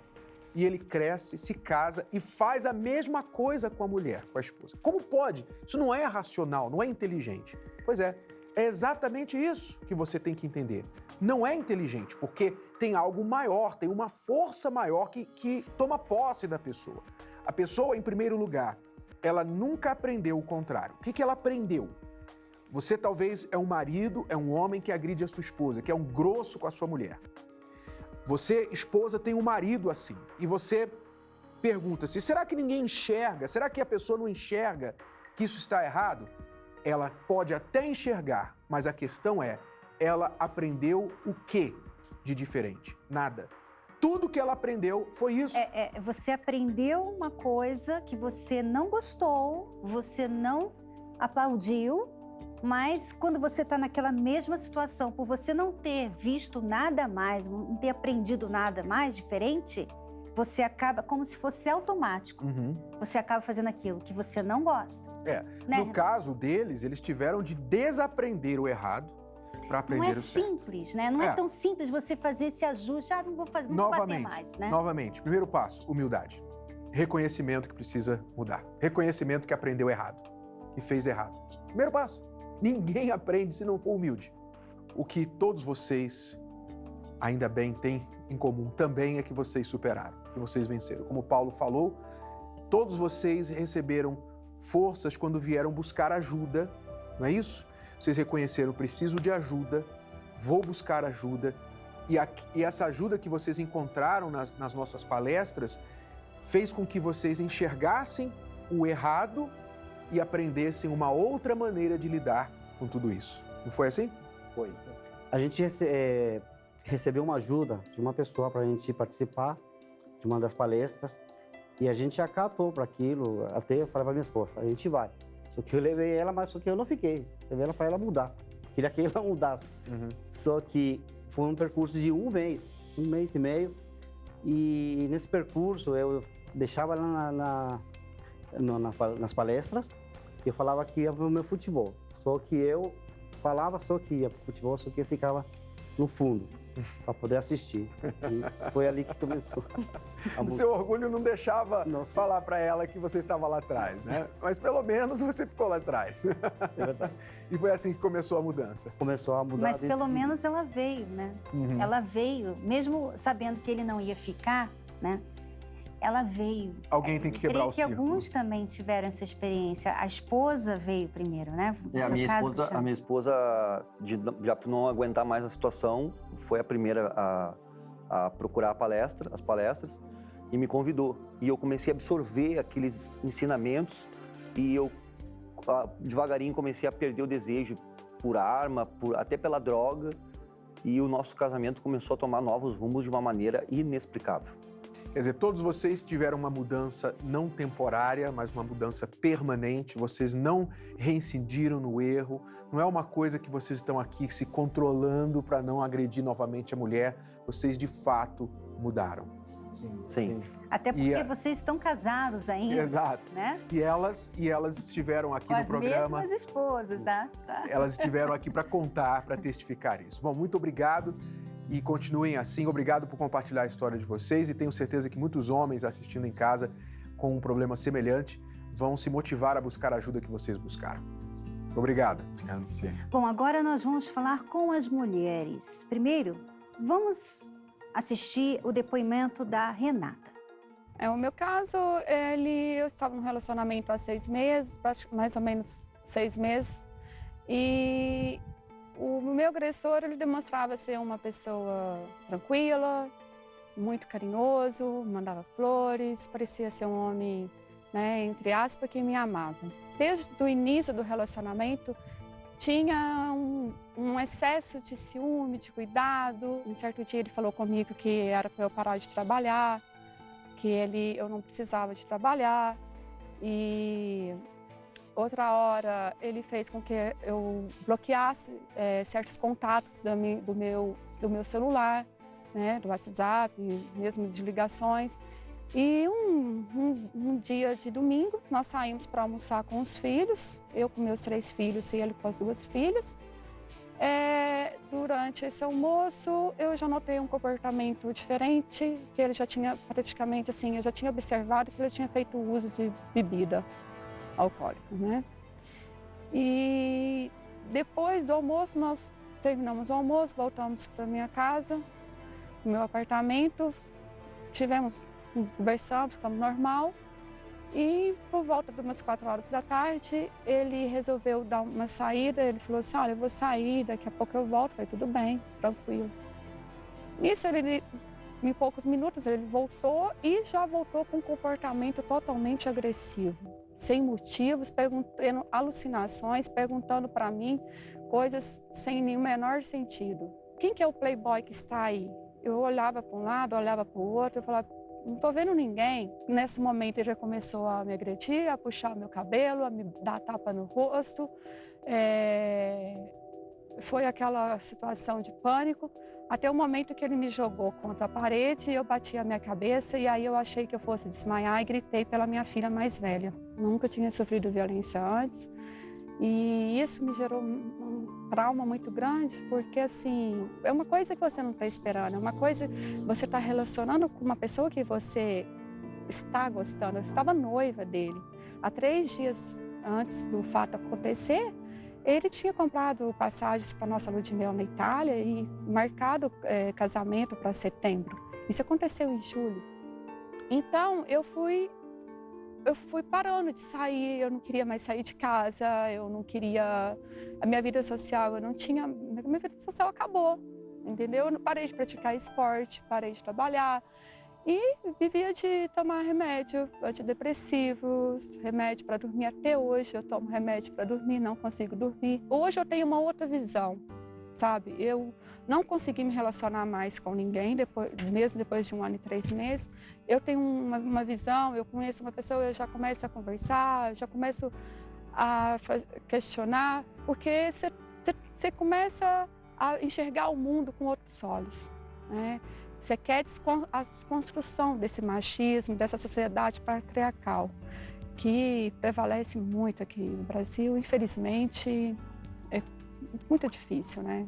e ele cresce, se casa e faz a mesma coisa com a mulher, com a esposa? Como pode? Isso não é racional, não é inteligente. Pois é, É exatamente isso que você tem que entender. Não é inteligente, porque tem algo maior, tem uma força maior que toma posse da pessoa. A pessoa, em primeiro lugar, ela nunca aprendeu o contrário. O que ela aprendeu? Você talvez é um marido, é um homem que agride a sua esposa, que é um grosso com a sua mulher. Você, esposa, tem um marido assim, e você pergunta-se, será que ninguém enxerga? Será que a pessoa não enxerga que isso está errado? Ela pode até enxergar, mas a questão é, ela aprendeu o quê de diferente? Nada. Tudo que ela aprendeu foi isso. Você aprendeu uma coisa que você não gostou, você não aplaudiu, mas quando você está naquela mesma situação, por você não ter visto nada mais, não ter aprendido nada mais diferente, você acaba como se fosse automático. Você acaba fazendo aquilo que você não gosta. Né? No caso deles, eles tiveram de desaprender o errado para aprender o certo. Não é simples, né? Não é tão simples você fazer esse ajuste. Ah, não vou fazer, não vou bater mais, né? Novamente, primeiro passo, humildade. Reconhecimento que precisa mudar. Reconhecimento que aprendeu errado e fez errado. Primeiro passo. Ninguém aprende se não for humilde. O que todos vocês, ainda bem, têm em comum também é que vocês superaram, que vocês venceram. Como Paulo falou, todos vocês receberam forças quando vieram buscar ajuda, não é isso? Vocês reconheceram, preciso de ajuda, vou buscar ajuda, e essa ajuda que vocês encontraram nas nossas palestras fez com que vocês enxergassem o errado e aprendessem uma outra maneira de lidar com tudo isso. Não foi assim? Foi. A gente recebeu uma ajuda de uma pessoa para a gente participar de uma das palestras e a gente acatou para aquilo, até eu falei para minha esposa, a gente vai. Só que eu levei ela, mas só que eu não fiquei. Levei ela para ela mudar. Queria que ela mudasse. Só que foi um percurso de um mês e meio. E nesse percurso eu deixava ela nas palestras e eu falava que ia pro meu futebol. Só que eu falava só que ia pro futebol, só que eu ficava no fundo para poder assistir. E foi ali que começou. O seu orgulho não deixava falar para ela que você estava lá atrás, né? Mas pelo menos você ficou lá atrás. É verdade. E foi assim que começou a mudança. Começou a mudar. Mas pelo menos ela veio, né? Ela veio, mesmo sabendo que ele não ia ficar, né? Ela veio. Alguém tem que quebrar o ciclo. Que alguns também tiveram essa experiência. A esposa veio primeiro, né? A minha esposa, já por não aguentar mais a situação, foi a primeira a procurar as palestras e me convidou. E eu comecei a absorver aqueles ensinamentos e eu devagarinho comecei a perder o desejo por arma, até pela droga, e o nosso casamento começou a tomar novos rumos de uma maneira inexplicável. Quer dizer, todos vocês tiveram uma mudança não temporária, mas uma mudança permanente. Vocês não reincidiram no erro. Não é uma coisa que vocês estão aqui se controlando para não agredir novamente a mulher. Vocês, de fato, mudaram. Sim. Até porque vocês estão casados ainda. Exato. Né? E elas estiveram aqui com no programa. As mesmas esposas, né? Elas estiveram aqui para contar, para testificar isso. Bom, muito obrigado. E continuem assim. Obrigado por compartilhar a história de vocês e tenho certeza que muitos homens assistindo em casa com um problema semelhante vão se motivar a buscar a ajuda que vocês buscaram. Obrigado. Bom, agora nós vamos falar com as mulheres. Primeiro, vamos assistir o depoimento da Renata. O meu caso, eu estava num relacionamento há 6 meses, mais ou menos 6 meses, e o meu agressor, ele demonstrava ser uma pessoa tranquila, muito carinhoso, mandava flores, parecia ser um homem, né, entre aspas, que me amava. Desde o início do relacionamento, tinha um excesso de ciúme, de cuidado. Um certo dia ele falou comigo que era para eu parar de trabalhar, que eu não precisava de trabalhar. E outra hora, ele fez com que eu bloqueasse certos contatos do meu celular, né, do WhatsApp, mesmo de ligações. E um dia de domingo, nós saímos para almoçar com os filhos, eu com meus 3 filhos e ele com as 2 filhas. Durante esse almoço, eu já notei um comportamento diferente, que ele já tinha praticamente, assim, eu já tinha observado que ele tinha feito uso de bebida alcoólica, né? E depois do almoço, nós terminamos o almoço, voltamos para minha casa, no meu apartamento, conversamos, ficamos normal. E por volta de umas 4 horas da tarde, ele resolveu dar uma saída. Ele falou assim, olha, eu vou sair, daqui a pouco eu volto. Eu falei, tudo bem, tranquilo. Nisso, em poucos minutos, ele voltou e já voltou com um comportamento totalmente agressivo. Sem motivos, tendo alucinações, perguntando para mim coisas sem nenhum menor sentido. Quem que é o playboy que está aí? Eu olhava para um lado, olhava para o outro, eu falava, não estou vendo ninguém. Nesse momento ele já começou a me agredir, a puxar meu cabelo, a me dar tapa no rosto. Foi aquela situação de pânico, até o momento que ele me jogou contra a parede, eu bati a minha cabeça e aí eu achei que eu fosse desmaiar e gritei pela minha filha mais velha. Nunca tinha sofrido violência antes e isso me gerou um trauma muito grande, porque assim, é uma coisa que você não está esperando, é uma coisa que você está relacionando com uma pessoa que você está gostando. Eu estava noiva dele. Há 3 dias antes do fato acontecer, ele tinha comprado passagens para nossa lua de mel na Itália e marcado casamento para setembro. Isso aconteceu em julho. Então, eu fui parando de sair, eu não queria mais sair de casa, eu não queria... A minha vida social, minha vida social acabou, entendeu? Eu parei de praticar esporte, parei de trabalhar e vivia de tomar remédio, antidepressivos, remédio para dormir. Até hoje eu tomo remédio para dormir, não consigo dormir. Hoje eu tenho uma outra visão, sabe? Eu não consegui me relacionar mais com ninguém, mesmo depois de 1 ano e 3 meses. Eu tenho uma visão, eu conheço uma pessoa, eu já começo a conversar, eu já começo a questionar, porque você começa a enxergar o mundo com outros olhos, né? Você quer a desconstrução desse machismo, dessa sociedade patriarcal, que prevalece muito aqui no Brasil. Infelizmente, é muito difícil, né?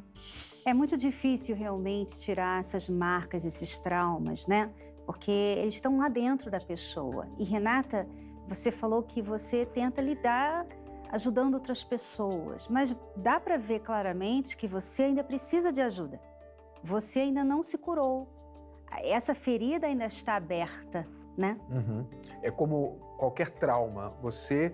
É muito difícil realmente tirar essas marcas, esses traumas, né? Porque eles estão lá dentro da pessoa. E Renata, você falou que você tenta lidar ajudando outras pessoas, mas dá para ver claramente que você ainda precisa de ajuda. Você ainda não se curou. Essa ferida ainda está aberta, né? É como qualquer trauma, você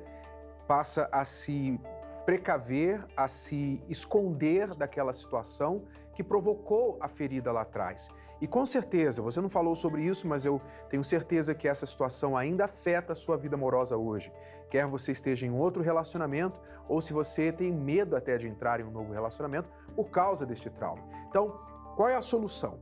passa a se precaver, a se esconder daquela situação que provocou a ferida lá atrás. E com certeza, você não falou sobre isso, mas eu tenho certeza que essa situação ainda afeta a sua vida amorosa hoje. Quer você esteja em outro relacionamento ou se você tem medo até de entrar em um novo relacionamento por causa deste trauma. Então, qual é a solução?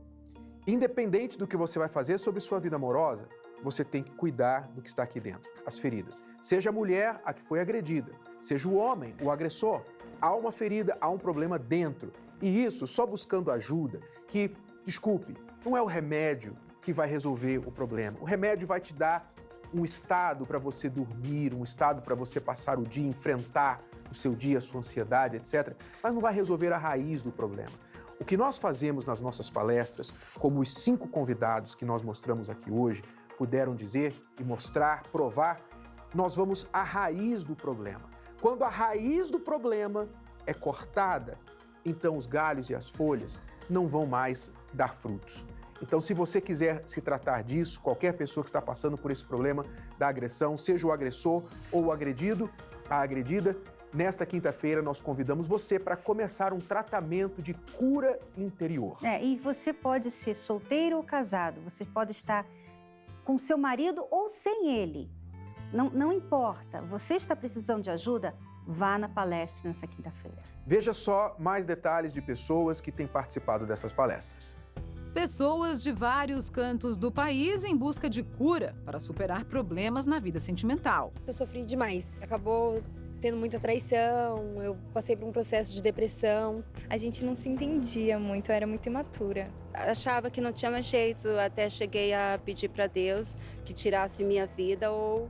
Independente do que você vai fazer sobre sua vida amorosa, você tem que cuidar do que está aqui dentro, as feridas. Seja a mulher a que foi agredida, seja o homem, o agressor, há uma ferida, há um problema dentro. E isso só buscando ajuda, que, desculpe, não é o remédio que vai resolver o problema. O remédio vai te dar um estado para você dormir, um estado para você passar o dia, enfrentar o seu dia, a sua ansiedade, etc. Mas não vai resolver a raiz do problema. O que nós fazemos nas nossas palestras, como os 5 convidados que nós mostramos aqui hoje puderam dizer e mostrar, provar, nós vamos à raiz do problema. Quando a raiz do problema é cortada, então os galhos e as folhas não vão mais dar frutos. Então, se você quiser se tratar disso, qualquer pessoa que está passando por esse problema da agressão, seja o agressor ou o agredido, a agredida, nesta quinta-feira nós convidamos você para começar um tratamento de cura interior. E você pode ser solteiro ou casado, você pode estar com seu marido ou sem ele. Não importa, você está precisando de ajuda, vá na palestra nessa quinta-feira. Veja só mais detalhes de pessoas que têm participado dessas palestras. Pessoas de vários cantos do país em busca de cura para superar problemas na vida sentimental. Eu sofri demais. Acabou tendo muita traição, eu passei por um processo de depressão. A gente não se entendia muito, eu era muito imatura. Achava que não tinha mais jeito, até cheguei a pedir para Deus que tirasse minha vida ou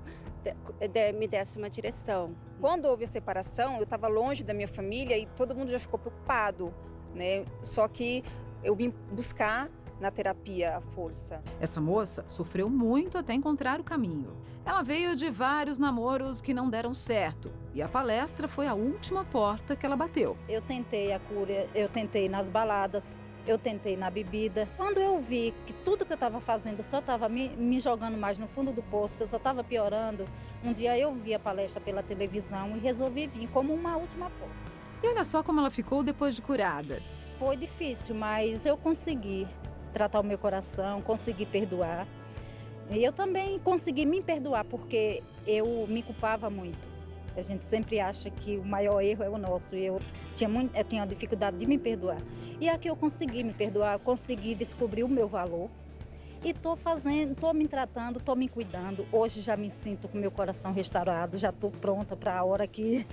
me desse uma direção. Quando houve a separação, eu estava longe da minha família e todo mundo já ficou preocupado, né? Só que eu vim buscar, na terapia à força. Essa moça sofreu muito até encontrar o caminho. Ela veio de vários namoros que não deram certo e a palestra foi a última porta que ela bateu. Eu tentei a cura, eu tentei nas baladas, eu tentei na bebida. Quando eu vi que tudo que eu estava fazendo só estava me jogando mais no fundo do poço, que eu só estava piorando, um dia eu vi a palestra pela televisão e resolvi vir como uma última porta. E olha só como ela ficou depois de curada. Foi difícil, mas eu consegui tratar o meu coração, consegui perdoar. E eu também consegui me perdoar, porque eu me culpava muito. A gente sempre acha que o maior erro é o nosso. E eu tinha dificuldade de me perdoar. E aqui eu consegui me perdoar, consegui descobrir o meu valor. E estou me tratando, estou me cuidando. Hoje já me sinto com o meu coração restaurado, já estou pronta para a hora que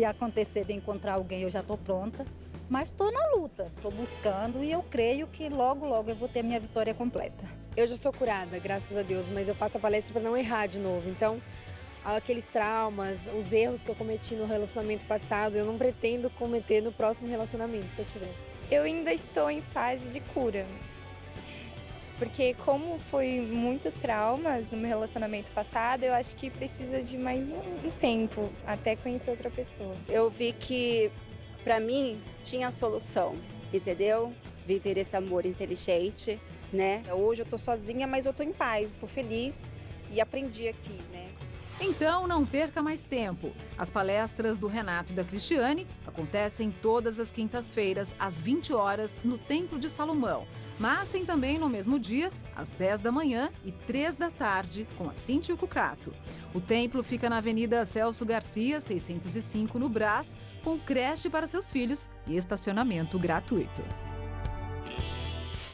acontecer de encontrar alguém, eu já estou pronta. Mas estou na luta, estou buscando e eu creio que logo, logo eu vou ter minha vitória completa. Eu já sou curada, graças a Deus, mas eu faço a palestra para não errar de novo. Então, aqueles traumas, os erros que eu cometi no relacionamento passado, eu não pretendo cometer no próximo relacionamento que eu tiver. Eu ainda estou em fase de cura. Porque como foi muitos traumas no meu relacionamento passado, eu acho que precisa de mais um tempo até conhecer outra pessoa. Eu vi que, para mim, tinha solução, entendeu? Viver esse amor inteligente, né? Hoje eu tô sozinha, mas eu tô em paz, tô feliz e aprendi aqui, né? Então, não perca mais tempo. As palestras do Renato e da Cristiane acontecem todas as quintas-feiras, às 20 horas, no Templo de Salomão. Mas tem também no mesmo dia, às 10 da manhã e 3 da tarde, com a Cíntia e o Cucato. O templo fica na Avenida Celso Garcia, 605, no Brás, com creche para seus filhos e estacionamento gratuito.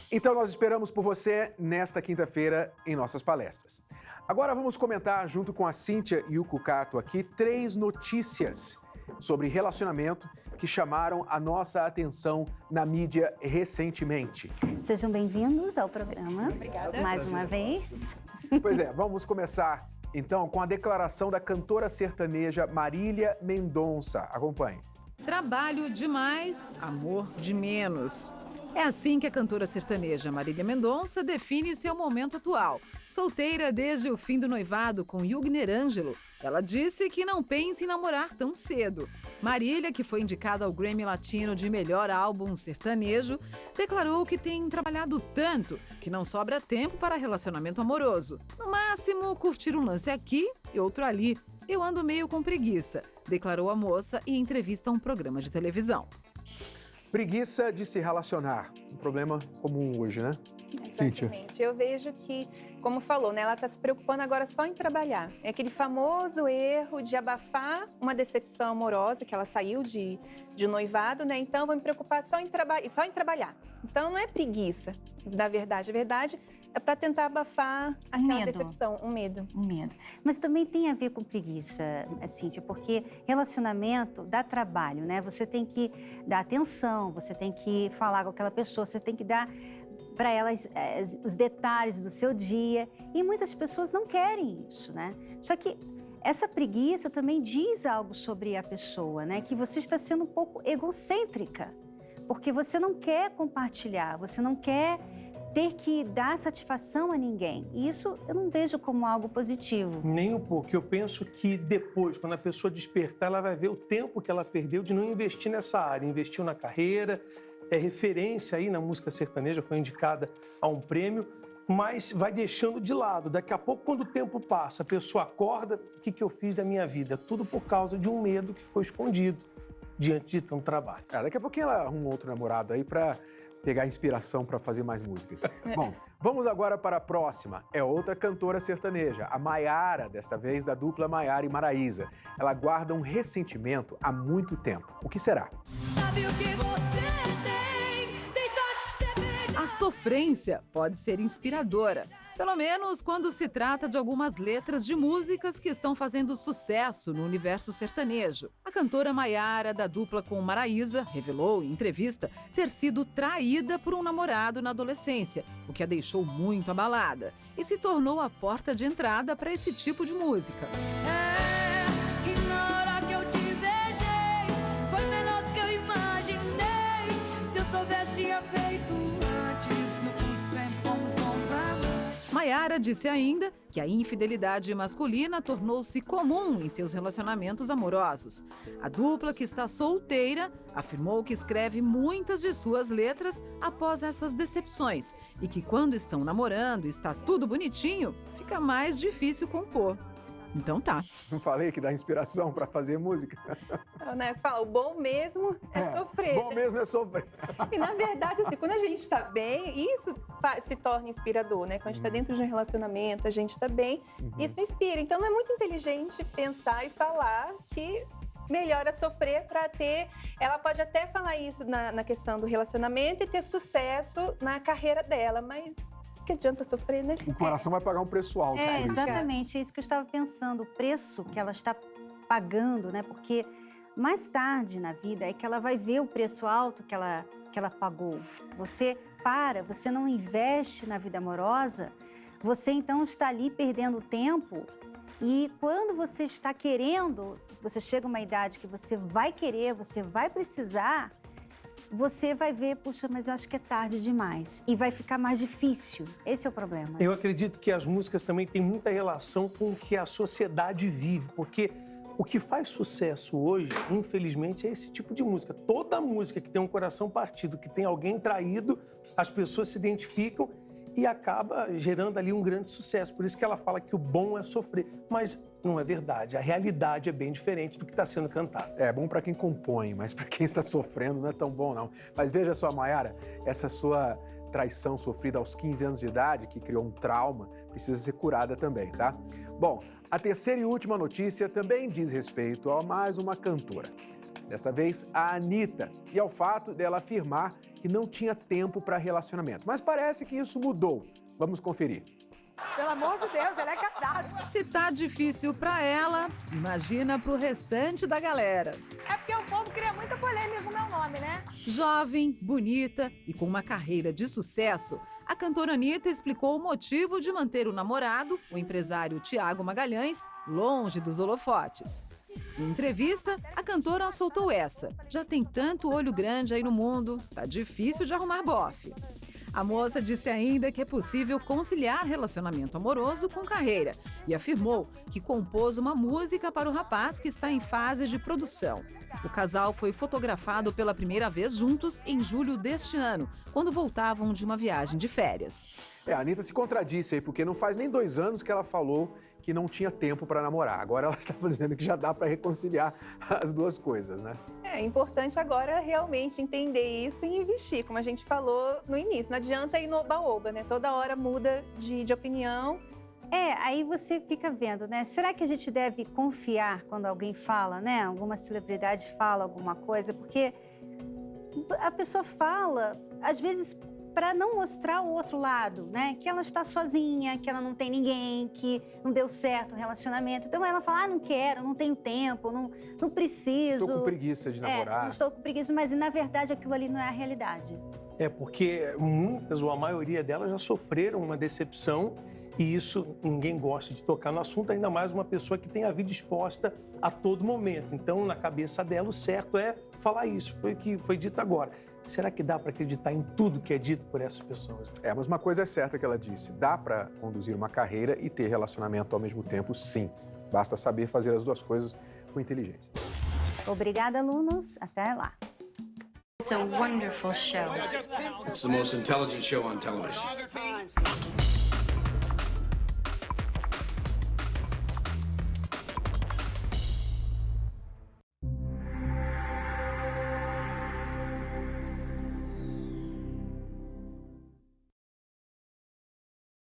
Então nós esperamos por você nesta quinta-feira em nossas palestras. Agora vamos comentar junto com a Cíntia e o Cucato aqui 3 notícias sobre relacionamento que chamaram a nossa atenção na mídia recentemente. Sejam bem-vindos ao programa. Obrigada. Mais uma vez. Pois é, vamos começar então com a declaração da cantora sertaneja Marília Mendonça. Acompanhe. Trabalho demais, amor de menos. É assim que a cantora sertaneja Marília Mendonça define seu momento atual. Solteira desde o fim do noivado com Yugner Ângelo, ela disse que não pensa em namorar tão cedo. Marília, que foi indicada ao Grammy Latino de melhor álbum sertanejo, declarou que tem trabalhado tanto que não sobra tempo para relacionamento amoroso. No máximo, curtir um lance aqui e outro ali. Eu ando meio com preguiça, declarou a moça em entrevista a um programa de televisão. Preguiça de se relacionar, um problema comum hoje, né? Exatamente. Eu vejo que, como falou, né, ela está se preocupando agora só em trabalhar. É aquele famoso erro de abafar uma decepção amorosa, que ela saiu de noivado, né? Então, vou me preocupar só em trabalhar. Então, não é preguiça, na verdade. A verdade é para tentar abafar aquela decepção, um medo. Um medo. Mas também tem a ver com preguiça, Cíntia, porque relacionamento dá trabalho, né? Você tem que dar atenção, você tem que falar com aquela pessoa, você tem que dar para elas os detalhes do seu dia. E muitas pessoas não querem isso, né? Só que essa preguiça também diz algo sobre a pessoa, né? Que você está sendo um pouco egocêntrica, porque você não quer compartilhar, você não quer ter que dar satisfação a ninguém. E isso eu não vejo como algo positivo. Nem um pouco. Eu penso que depois, quando a pessoa despertar, ela vai ver o tempo que ela perdeu de não investir nessa área. Investiu na carreira, é referência aí na música sertaneja, foi indicada a um prêmio, mas vai deixando de lado. Daqui a pouco, quando o tempo passa, a pessoa acorda, o que eu fiz da minha vida? Tudo por causa de um medo que ficou escondido diante de tanto trabalho. Daqui a pouquinho ela arruma um outro namorado aí para pegar inspiração para fazer mais músicas. Bom, vamos agora para a próxima. É outra cantora sertaneja, a Maiara, desta vez da dupla Maiara e Maraísa. Ela guarda um ressentimento há muito tempo. O que será? Sabe o que você tem sorte que você perdeu. A sofrência pode ser inspiradora, pelo menos quando se trata de algumas letras de músicas que estão fazendo sucesso no universo sertanejo. A cantora Maiara, da dupla com Maraísa, revelou em entrevista ter sido traída por um namorado na adolescência, o que a deixou muito abalada, e se tornou a porta de entrada para esse tipo de música. E na hora que eu te beijei, foi melhor do que eu imaginei. Se eu soubesse tinha feito antes, no fundo sempre fomos bons amigos. Maiara disse ainda que a infidelidade masculina tornou-se comum em seus relacionamentos amorosos. A dupla, que está solteira, afirmou que escreve muitas de suas letras após essas decepções e que quando estão namorando e está tudo bonitinho, fica mais difícil compor. Então tá. Não falei que dá inspiração para fazer música? Né? Fala, o bom mesmo é sofrer. Bom mesmo é sofrer. E na verdade, assim, quando a gente tá bem, isso se torna inspirador, né? Quando a gente tá dentro de um relacionamento, a gente tá bem, isso inspira. Então não é muito inteligente pensar e falar que melhor é sofrer para ter... Ela pode até falar isso na questão do relacionamento e ter sucesso na carreira dela, mas... que adianta sofrer, né? O coração vai pagar um preço alto. Exatamente, é isso que eu estava pensando, o preço que ela está pagando, né? Porque mais tarde na vida é que ela vai ver o preço alto que ela pagou. Você você não investe na vida amorosa, você então está ali perdendo tempo e quando você está querendo, você chega a uma idade que você vai querer, você vai precisar, você vai ver, puxa, mas eu acho que é tarde demais. E vai ficar mais difícil. Esse é o problema. Eu acredito que as músicas também têm muita relação com o que a sociedade vive, porque o que faz sucesso hoje, infelizmente, é esse tipo de música. Toda música que tem um coração partido, que tem alguém traído, as pessoas se identificam e acaba gerando ali um grande sucesso. Por isso que ela fala que o bom é sofrer. Mas não é verdade. A realidade é bem diferente do que está sendo cantado. É bom para quem compõe, mas para quem está sofrendo não é tão bom, não. Mas veja só, Maiara, essa sua traição sofrida aos 15 anos de idade, que criou um trauma, precisa ser curada também, tá? Bom, a terceira e última notícia também diz respeito a mais uma cantora. Desta vez, a Anitta, e ao fato dela afirmar que não tinha tempo para relacionamento. Mas parece que isso mudou. Vamos conferir. Pelo amor de Deus, ela é casada. Se tá difícil pra ela, imagina pro restante da galera. É porque o povo cria muita polêmica com o meu nome, né? Jovem, bonita e com uma carreira de sucesso, a cantora Anitta explicou o motivo de manter o namorado, o empresário Thiago Magalhães, longe dos holofotes. Em entrevista, a cantora soltou essa. Já tem tanto olho grande aí no mundo, tá difícil de arrumar bofe. A moça disse ainda que é possível conciliar relacionamento amoroso com carreira e afirmou que compôs uma música para o rapaz que está em fase de produção. O casal foi fotografado pela primeira vez juntos em julho deste ano, quando voltavam de uma viagem de férias. A Anitta se contradisse aí, porque não faz nem 2 anos que ela falou que não tinha tempo para namorar. Agora ela está dizendo que já dá para reconciliar as duas coisas, né? É importante agora realmente entender isso e investir, como a gente falou no início. Não adianta ir no oba-oba, né? Toda hora muda de opinião. Aí você fica vendo, né? Será que a gente deve confiar quando alguém fala, né? Alguma celebridade fala alguma coisa? Porque a pessoa fala, às vezes, para não mostrar o outro lado, né? Que ela está sozinha, que ela não tem ninguém, que não deu certo o relacionamento. Então ela fala, não quero, não tenho tempo, não preciso. Estou com preguiça de namorar. Não estou com preguiça, mas na verdade aquilo ali não é a realidade. Porque muitas ou a maioria delas já sofreram uma decepção e isso ninguém gosta de tocar no assunto, ainda mais uma pessoa que tem a vida exposta a todo momento. Então, na cabeça dela, o certo é falar isso, foi o que foi dito agora. Será que dá para acreditar em tudo que é dito por essas pessoas? Mas uma coisa é certa que ela disse, dá para conduzir uma carreira e ter relacionamento ao mesmo tempo, sim. Basta saber fazer as duas coisas com inteligência. Obrigada, alunos. Até lá. It's a wonderful show. It's the most intelligent show on television.